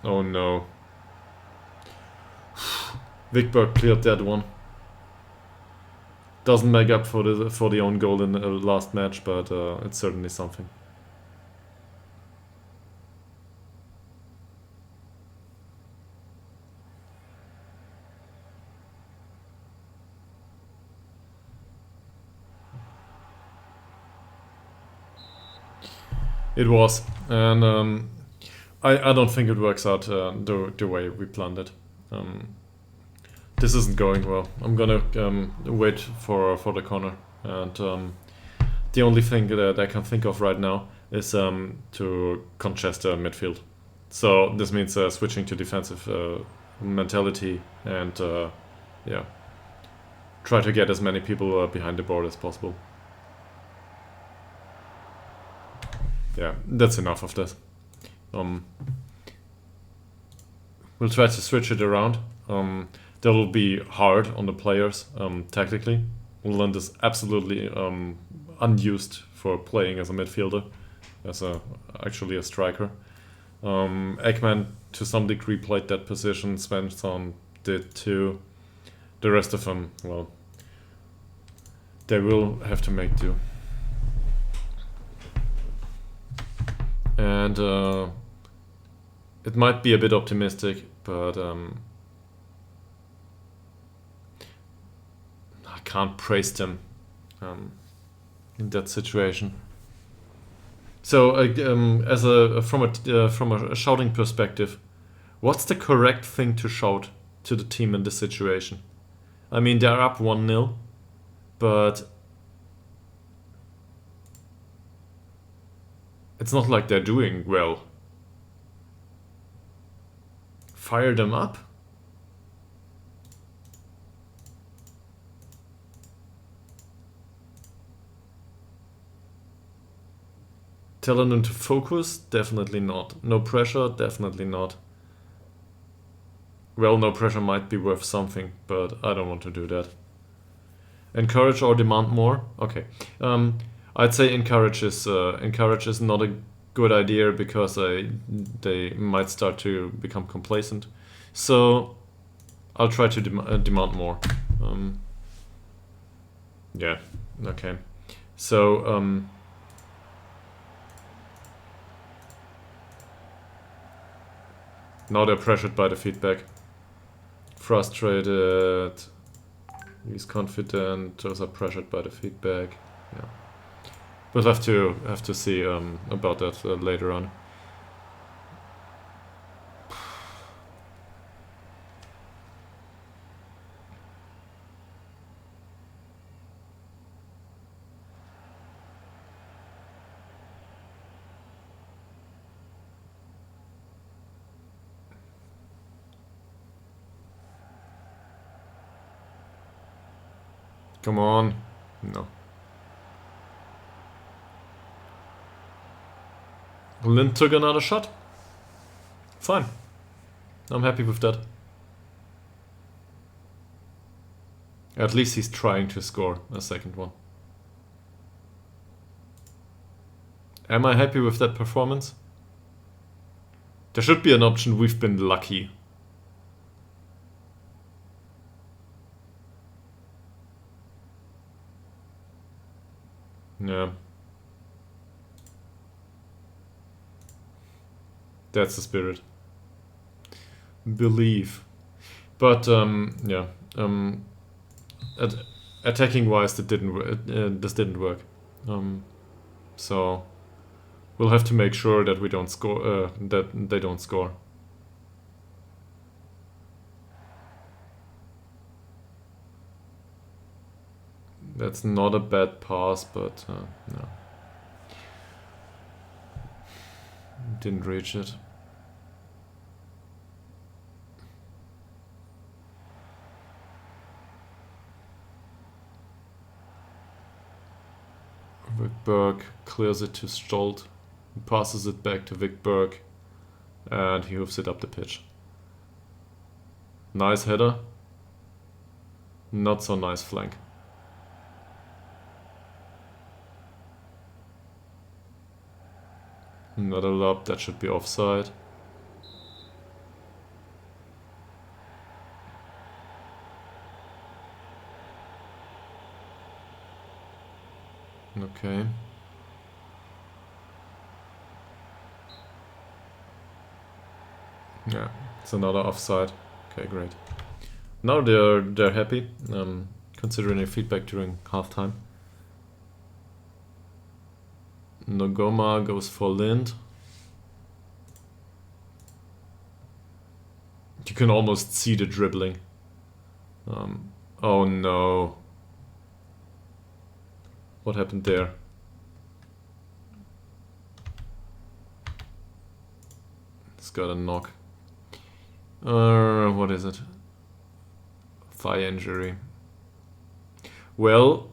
A: Oh no. Vikberg cleared that one. Doesn't make up for the own goal in the last match, but it's certainly something. It was, and I don't think it works out the way we planned it. This isn't going well. I'm gonna wait for the corner, and the only thing that I can think of right now is to congest midfield. So this means switching to defensive mentality and yeah, try to get as many people behind the board as possible. Yeah, that's enough of that. We'll try to switch it around. That'll be hard on the players tactically. Uland is absolutely unused for playing as a midfielder, as actually a striker. Ekman to some degree played that position. Svensson did too. The rest of them, well, they will have to make do. And it might be a bit optimistic, but I can't praise them in that situation. So, from a shouting perspective, what's the correct thing to shout to the team in this situation? I mean, they're up 1-0, but it's not like they're doing well. Fire them up? Telling them to focus? Definitely not. No pressure? Definitely not. Well, no pressure might be worth something, but I don't want to do that. Encourage or demand more? Okay. I'd say encourage is not a good idea because they might start to become complacent. So I'll try to demand more. Yeah, okay. So now they're pressured by the feedback. Frustrated. He's confident. Those are pressured by the feedback. Yeah. We'll have to see about that later on. Come on. No. Lind took another shot. Fine. I'm happy with that. At least he's trying to score a second one. Am I happy with that performance? There should be an option, we've been lucky. Yeah. That's the spirit. Believe. But, yeah. Attacking wise, this didn't work. So we'll have to make sure that we don't score. That they don't score. That's not a bad pass, but no, didn't reach it. Wickberg clears it to Stolt, passes it back to Wickberg, and he hoofs it up the pitch. Nice header. Not so nice flank. Another lob, that should be offside. Okay. Yeah, it's another offside. Okay, great. Now they're happy, considering their feedback during halftime. Nogoma goes for Lind. You can almost see the dribbling. Oh no. What happened there? It's got a knock. What is it? Thigh injury. Well,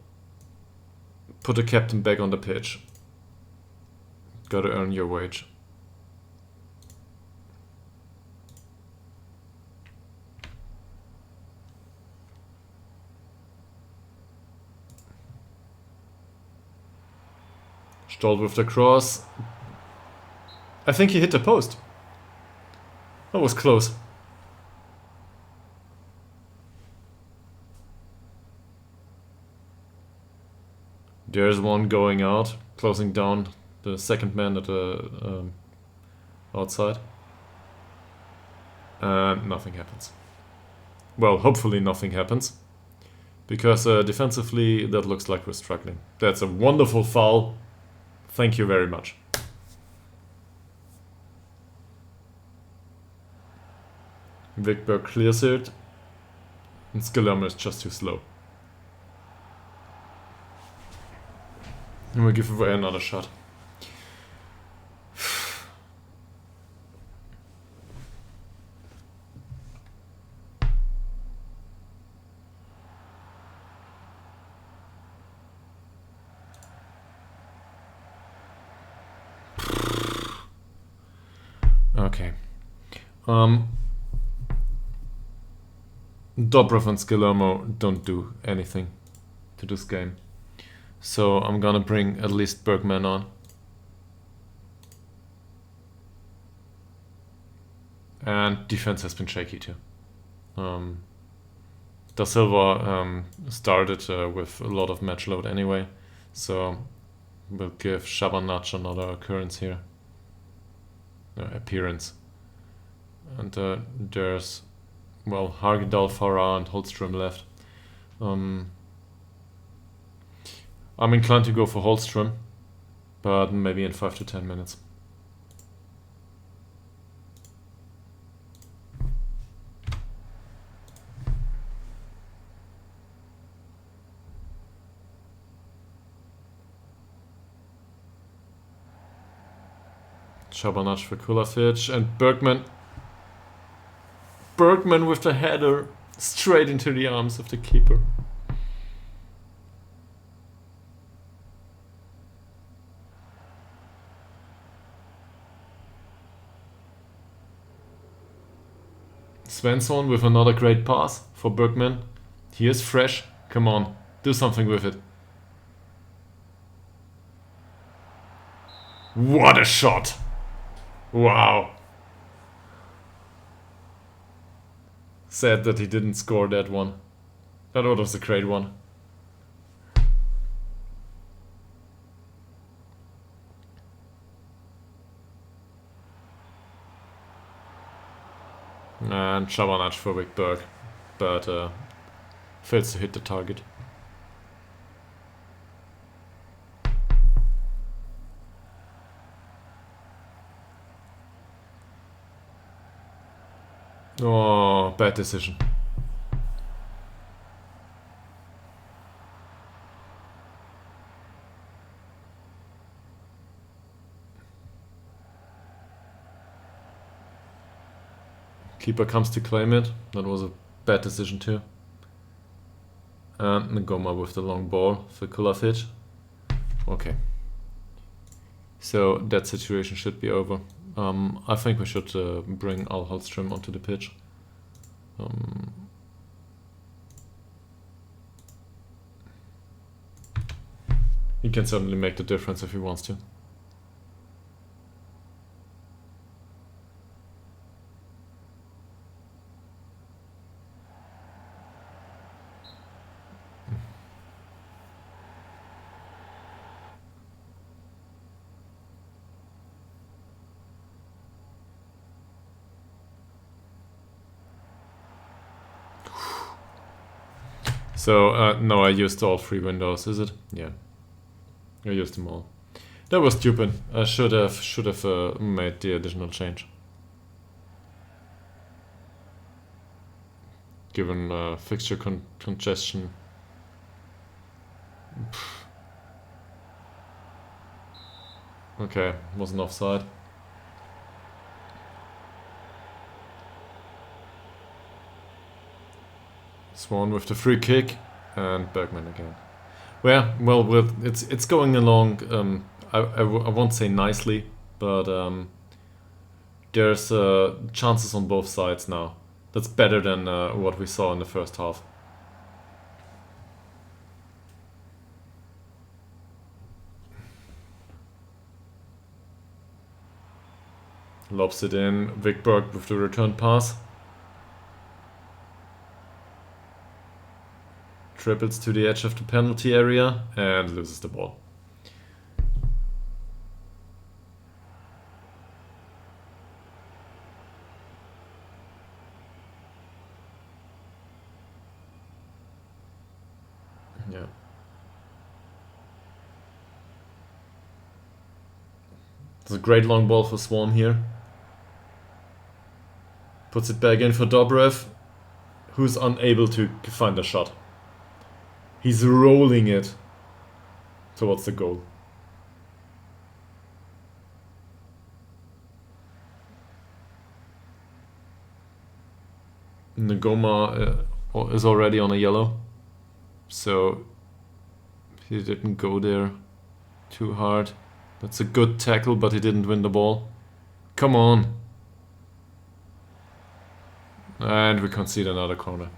A: put the captain back on the pitch. Gotta earn your wage. Stolt with the cross. I think he hit the post. That was close. There's one going out, closing down the second man at the outside. And nothing happens. Well, hopefully nothing happens. Because defensively, that looks like we're struggling. That's a wonderful foul. Thank you very much. Wickberg clears it. And Skillermo is just too slow. And we'll give away another shot. Okay. Dobrov and Skillermo don't do anything to this game. So I'm gonna bring at least Bergman on. And defense has been shaky too. Da Silva started with a lot of match load anyway, so we'll give Shabanac another occurrence here. Appearance. And there's, well, Hagedal, Farah and Holstrom left. I'm inclined to go for Holstrom, but maybe in 5 to 10 minutes. Shabanac for Kulafic and Bergman. Bergman with the header straight into the arms of the keeper. Svensson with another great pass for Bergman. He is fresh. Come on, do something with it. What a shot! Wow. Sad that he didn't score that one. That was a great one. And Shabanac for Wickberg, but fails to hit the target. Oh, bad decision. Keeper comes to claim it. That was a bad decision too. And Ngoma with the long ball for Kulafic. Okay. So that situation should be over. I think we should bring Al Hallström onto the pitch. He can certainly make the difference if he wants to. So, no, I used all 3 windows, is it? Yeah. I used them all. That was stupid. I should have made the additional change. Given fixture congestion. Okay, wasn't offside. Swan with the free kick, and Bergman again. Well, it's going along. I won't say nicely, but there's chances on both sides now. That's better than what we saw in the first half. Lobs it in. Wickberg with the return pass. Triples to the edge of the penalty area and loses the ball. Yeah. It's a great long ball for Swan here. Puts it back in for Dobrev, who's unable to find a shot. He's rolling it towards the goal. Ngoma is already on a yellow, so he didn't go there too hard. That's a good tackle, but he didn't win the ball. Come on. And we concede another corner.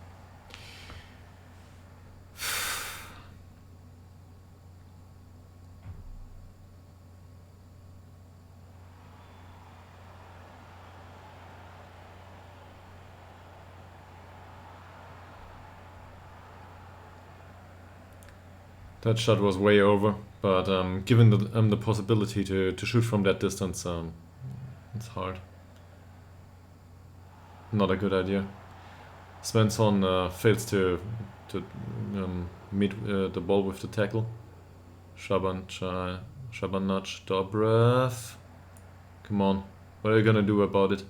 A: That shot was way over, but given the possibility to shoot from that distance, it's hard. Not a good idea. Svensson fails to meet the ball with the tackle. Shabanac, Dobrev. Come on, what are you gonna do about it?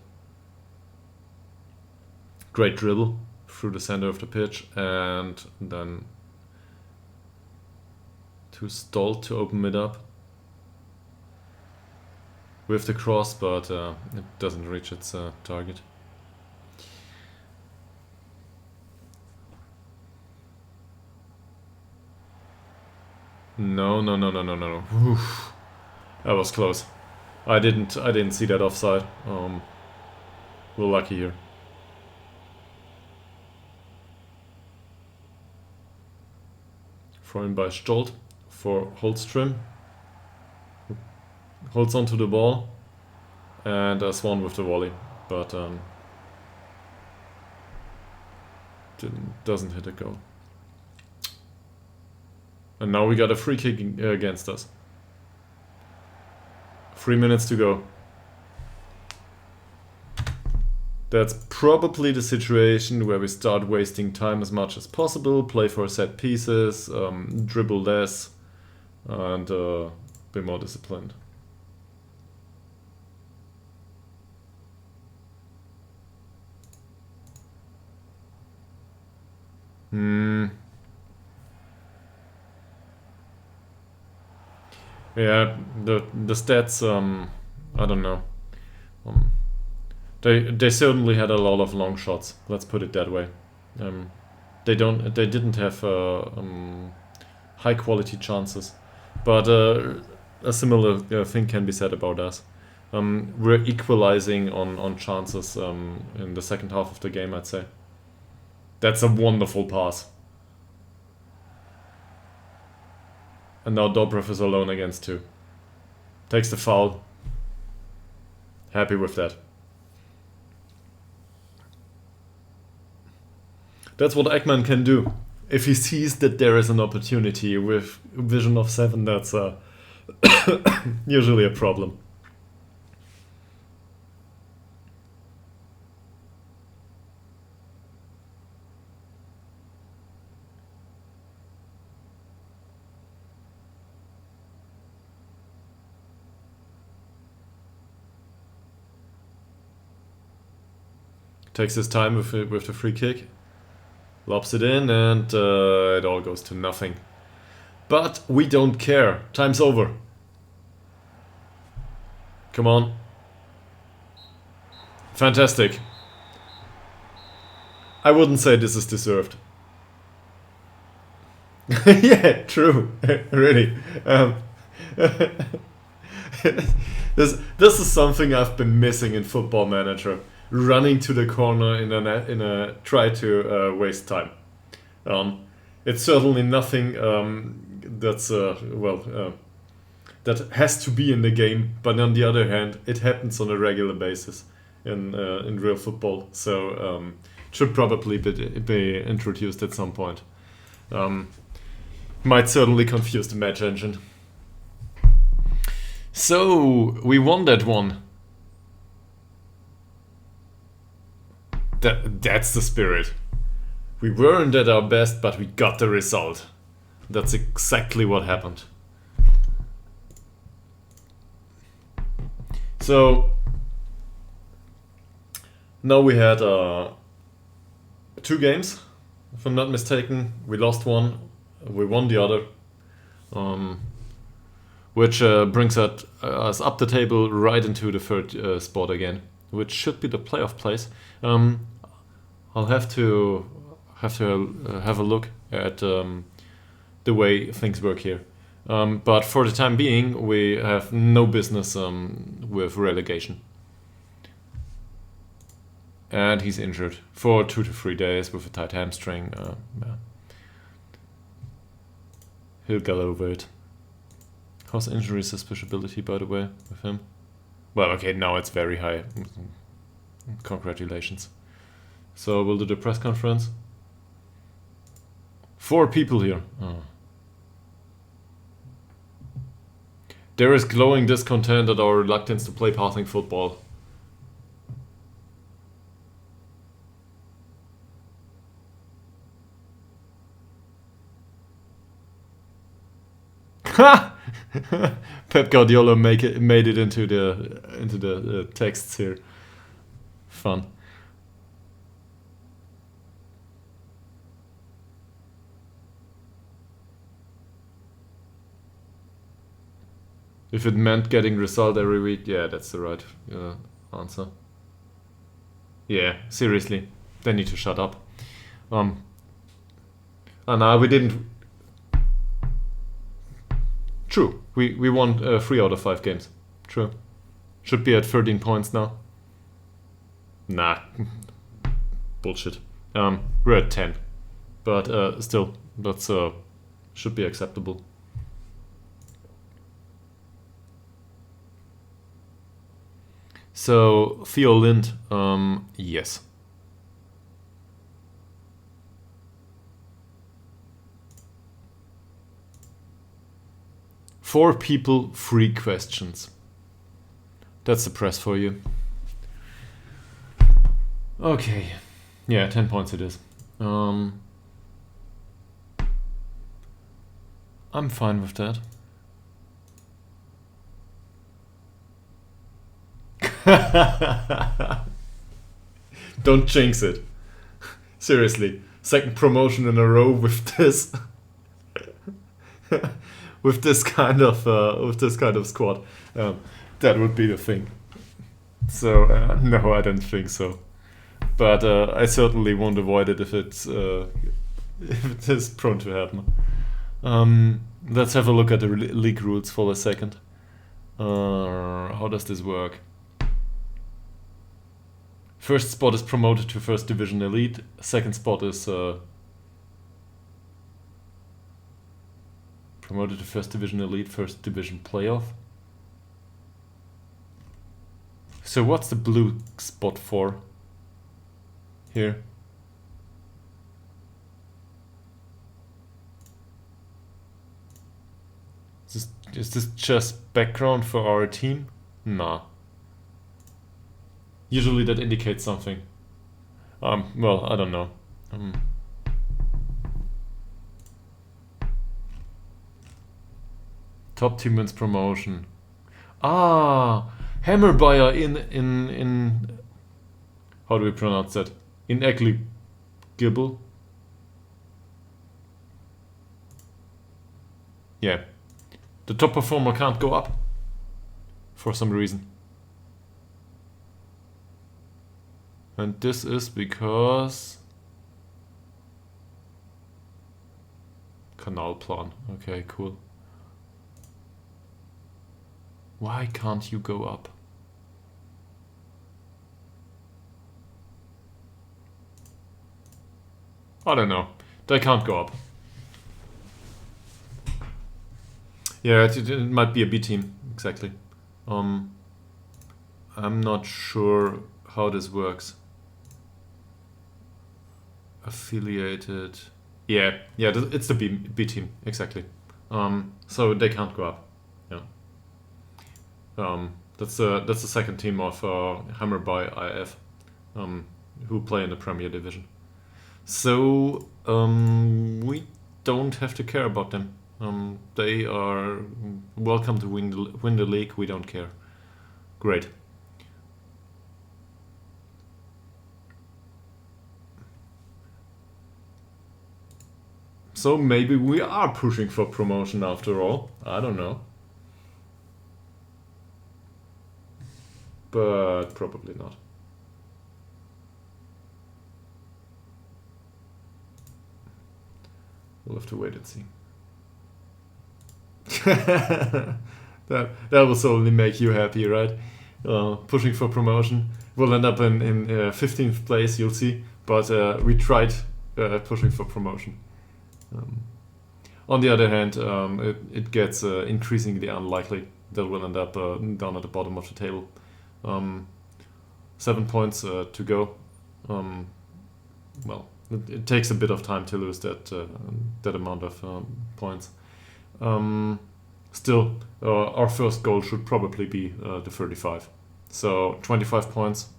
A: Great dribble through the center of the pitch, and then too stalled to open it up with the cross, but it doesn't reach its target. No. Oof. That was close. I didn't see that offside. We're lucky here. thrown in by Stolt for Holstrom. Holds onto the ball, and Swan with the volley, but doesn't hit a goal. And now we got a free kick against us. 3 minutes to go. That's probably the situation where we start wasting time as much as possible, play for set pieces, dribble less, and be more disciplined. Yeah, the stats, I don't know. They certainly had a lot of long shots. Let's put it that way. They didn't have high quality chances, but a similar thing can be said about us. We're equalizing on chances in the second half of the game, I'd say. That's a wonderful pass. And now Dobrev is alone against 2. Takes the foul. Happy with that. That's what Ekman can do. If he sees that there is an opportunity with vision of 7, that's usually a problem. Takes his time with the free kick. Lobs it in, and it all goes to nothing. But we don't care. Time's over. Come on. Fantastic. I wouldn't say this is deserved. Yeah, true. Really. This is something I've been missing in Football Manager. Running to the corner in a try to waste time. It's certainly nothing that's that has to be in the game, but on the other hand, it happens on a regular basis in real football. So should probably be introduced at some point. Might certainly confuse the match engine. So we won that one. That's the spirit. We weren't at our best, but we got the result. That's exactly what happened. So now we had 2 games, if I'm not mistaken. We lost one, we won the other, which brings us up the table right into the 3rd spot again, which should be the playoff place. I'll have to have a look at the way things work here. But for the time being, we have no business with relegation. And he's injured for 2 to 3 days with a tight hamstring. Yeah. He'll get over it. How's injury suspiciability, by the way, with him? Well, okay, now it's very high. Congratulations. So we'll do the press conference. 4 people here. Oh. There is glowing discontent at our reluctance to play passing football. Ha! Pep Guardiola made it into the texts here. Fun. If it meant getting result every week, yeah, that's the right answer. Yeah, seriously, they need to shut up. And we didn't. True, we won 3 out of 5 games. True, should be at 13 points now. Nah, bullshit. We're at 10, but still, that's should be acceptable. So Theo Lind, yes. Four people, 3 questions. That's the press for you. Okay. Yeah, 10 points it is. I'm fine with that. Don't jinx it. Seriously. Second promotion in a row with this. with this kind of squad. That would be the thing. So no, I don't think so. But I certainly won't avoid it if it is prone to happen. Let's have a look at the league rules for a second. How does this work? First spot is promoted to First Division Elite. Second spot is promoted to First Division Elite, First Division Playoff. So what's the blue spot for? Here. Is this just background for our team? Nah. Usually that indicates something. Well, I don't know. Top team wins promotion. Ah, Hammerbuyer in how do we pronounce that? Inegligible. Yeah. The top performer can't go up for some reason. And this is because Kanalplan. Okay, cool. Why can't you go up? I don't know. They can't go up. Yeah, it might be a B team, exactly. I'm not sure how this works. Affiliated. Yeah, it's the B team, exactly. So they can't go up. Yeah. That's the second team of Hammer by IF, who play in the Premier Division. So we don't have to care about them. They are welcome to win the league. We don't care. Great. So maybe we are pushing for promotion after all. I don't know. But probably not. We'll have to wait and see. that will certainly make you happy, right? Pushing for promotion. We'll end up in 15th place, you'll see. But we tried pushing for promotion. On the other hand, it gets increasingly unlikely that we'll end up down at the bottom of the table. 7 points to go. Well, it takes a bit of time to lose that amount of points. Still, our first goal should probably be the 35. So 25 points.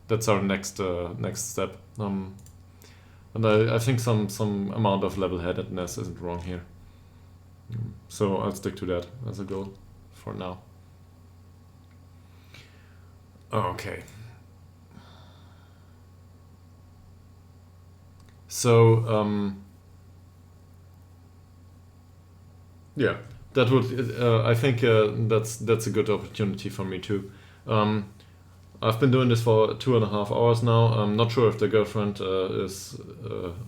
A: That's our next step. And I think some amount of level-headedness isn't wrong here. So I'll stick to that as a goal for now. Okay. So yeah, that would I think that's a good opportunity for me too. I've been doing this for 2.5 hours now. I'm not sure if the girlfriend is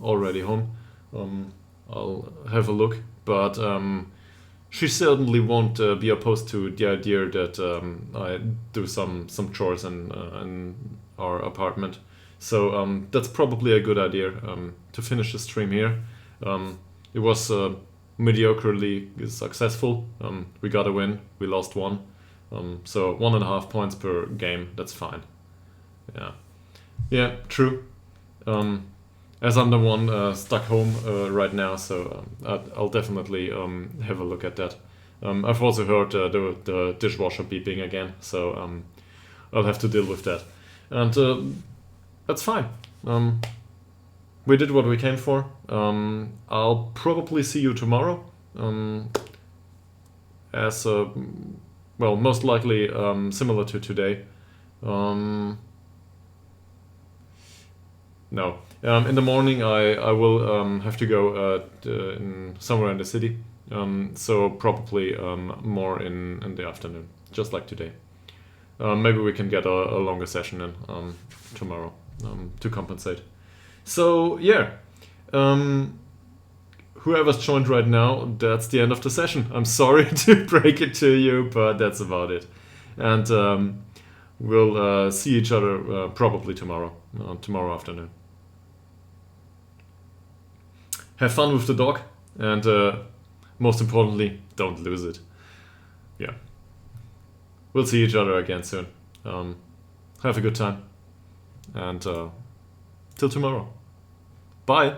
A: already home. I'll have a look, but she certainly won't be opposed to the idea that I do some chores in our apartment. So that's probably a good idea to finish the stream here. It was mediocrely successful. We got a win, we lost one. So 1.5 points per game, that's fine. Yeah, true. As I'm the one stuck home right now, so I'll definitely have a look at that. I've also heard the dishwasher beeping again, so I'll have to deal with that. And that's fine. We did what we came for. I'll probably see you tomorrow. Well, most likely similar to today. No. In the morning I will have to go somewhere in the city. So probably more in the afternoon, just like today. Maybe we can get a longer session in tomorrow to compensate. So yeah, whoever's joined right now, that's the end of the session. I'm sorry to break it to you, but that's about it. And we'll see each other probably tomorrow afternoon. Have fun with the dog, and most importantly, don't lose it. Yeah. We'll see each other again soon. Have a good time, and till tomorrow. Bye!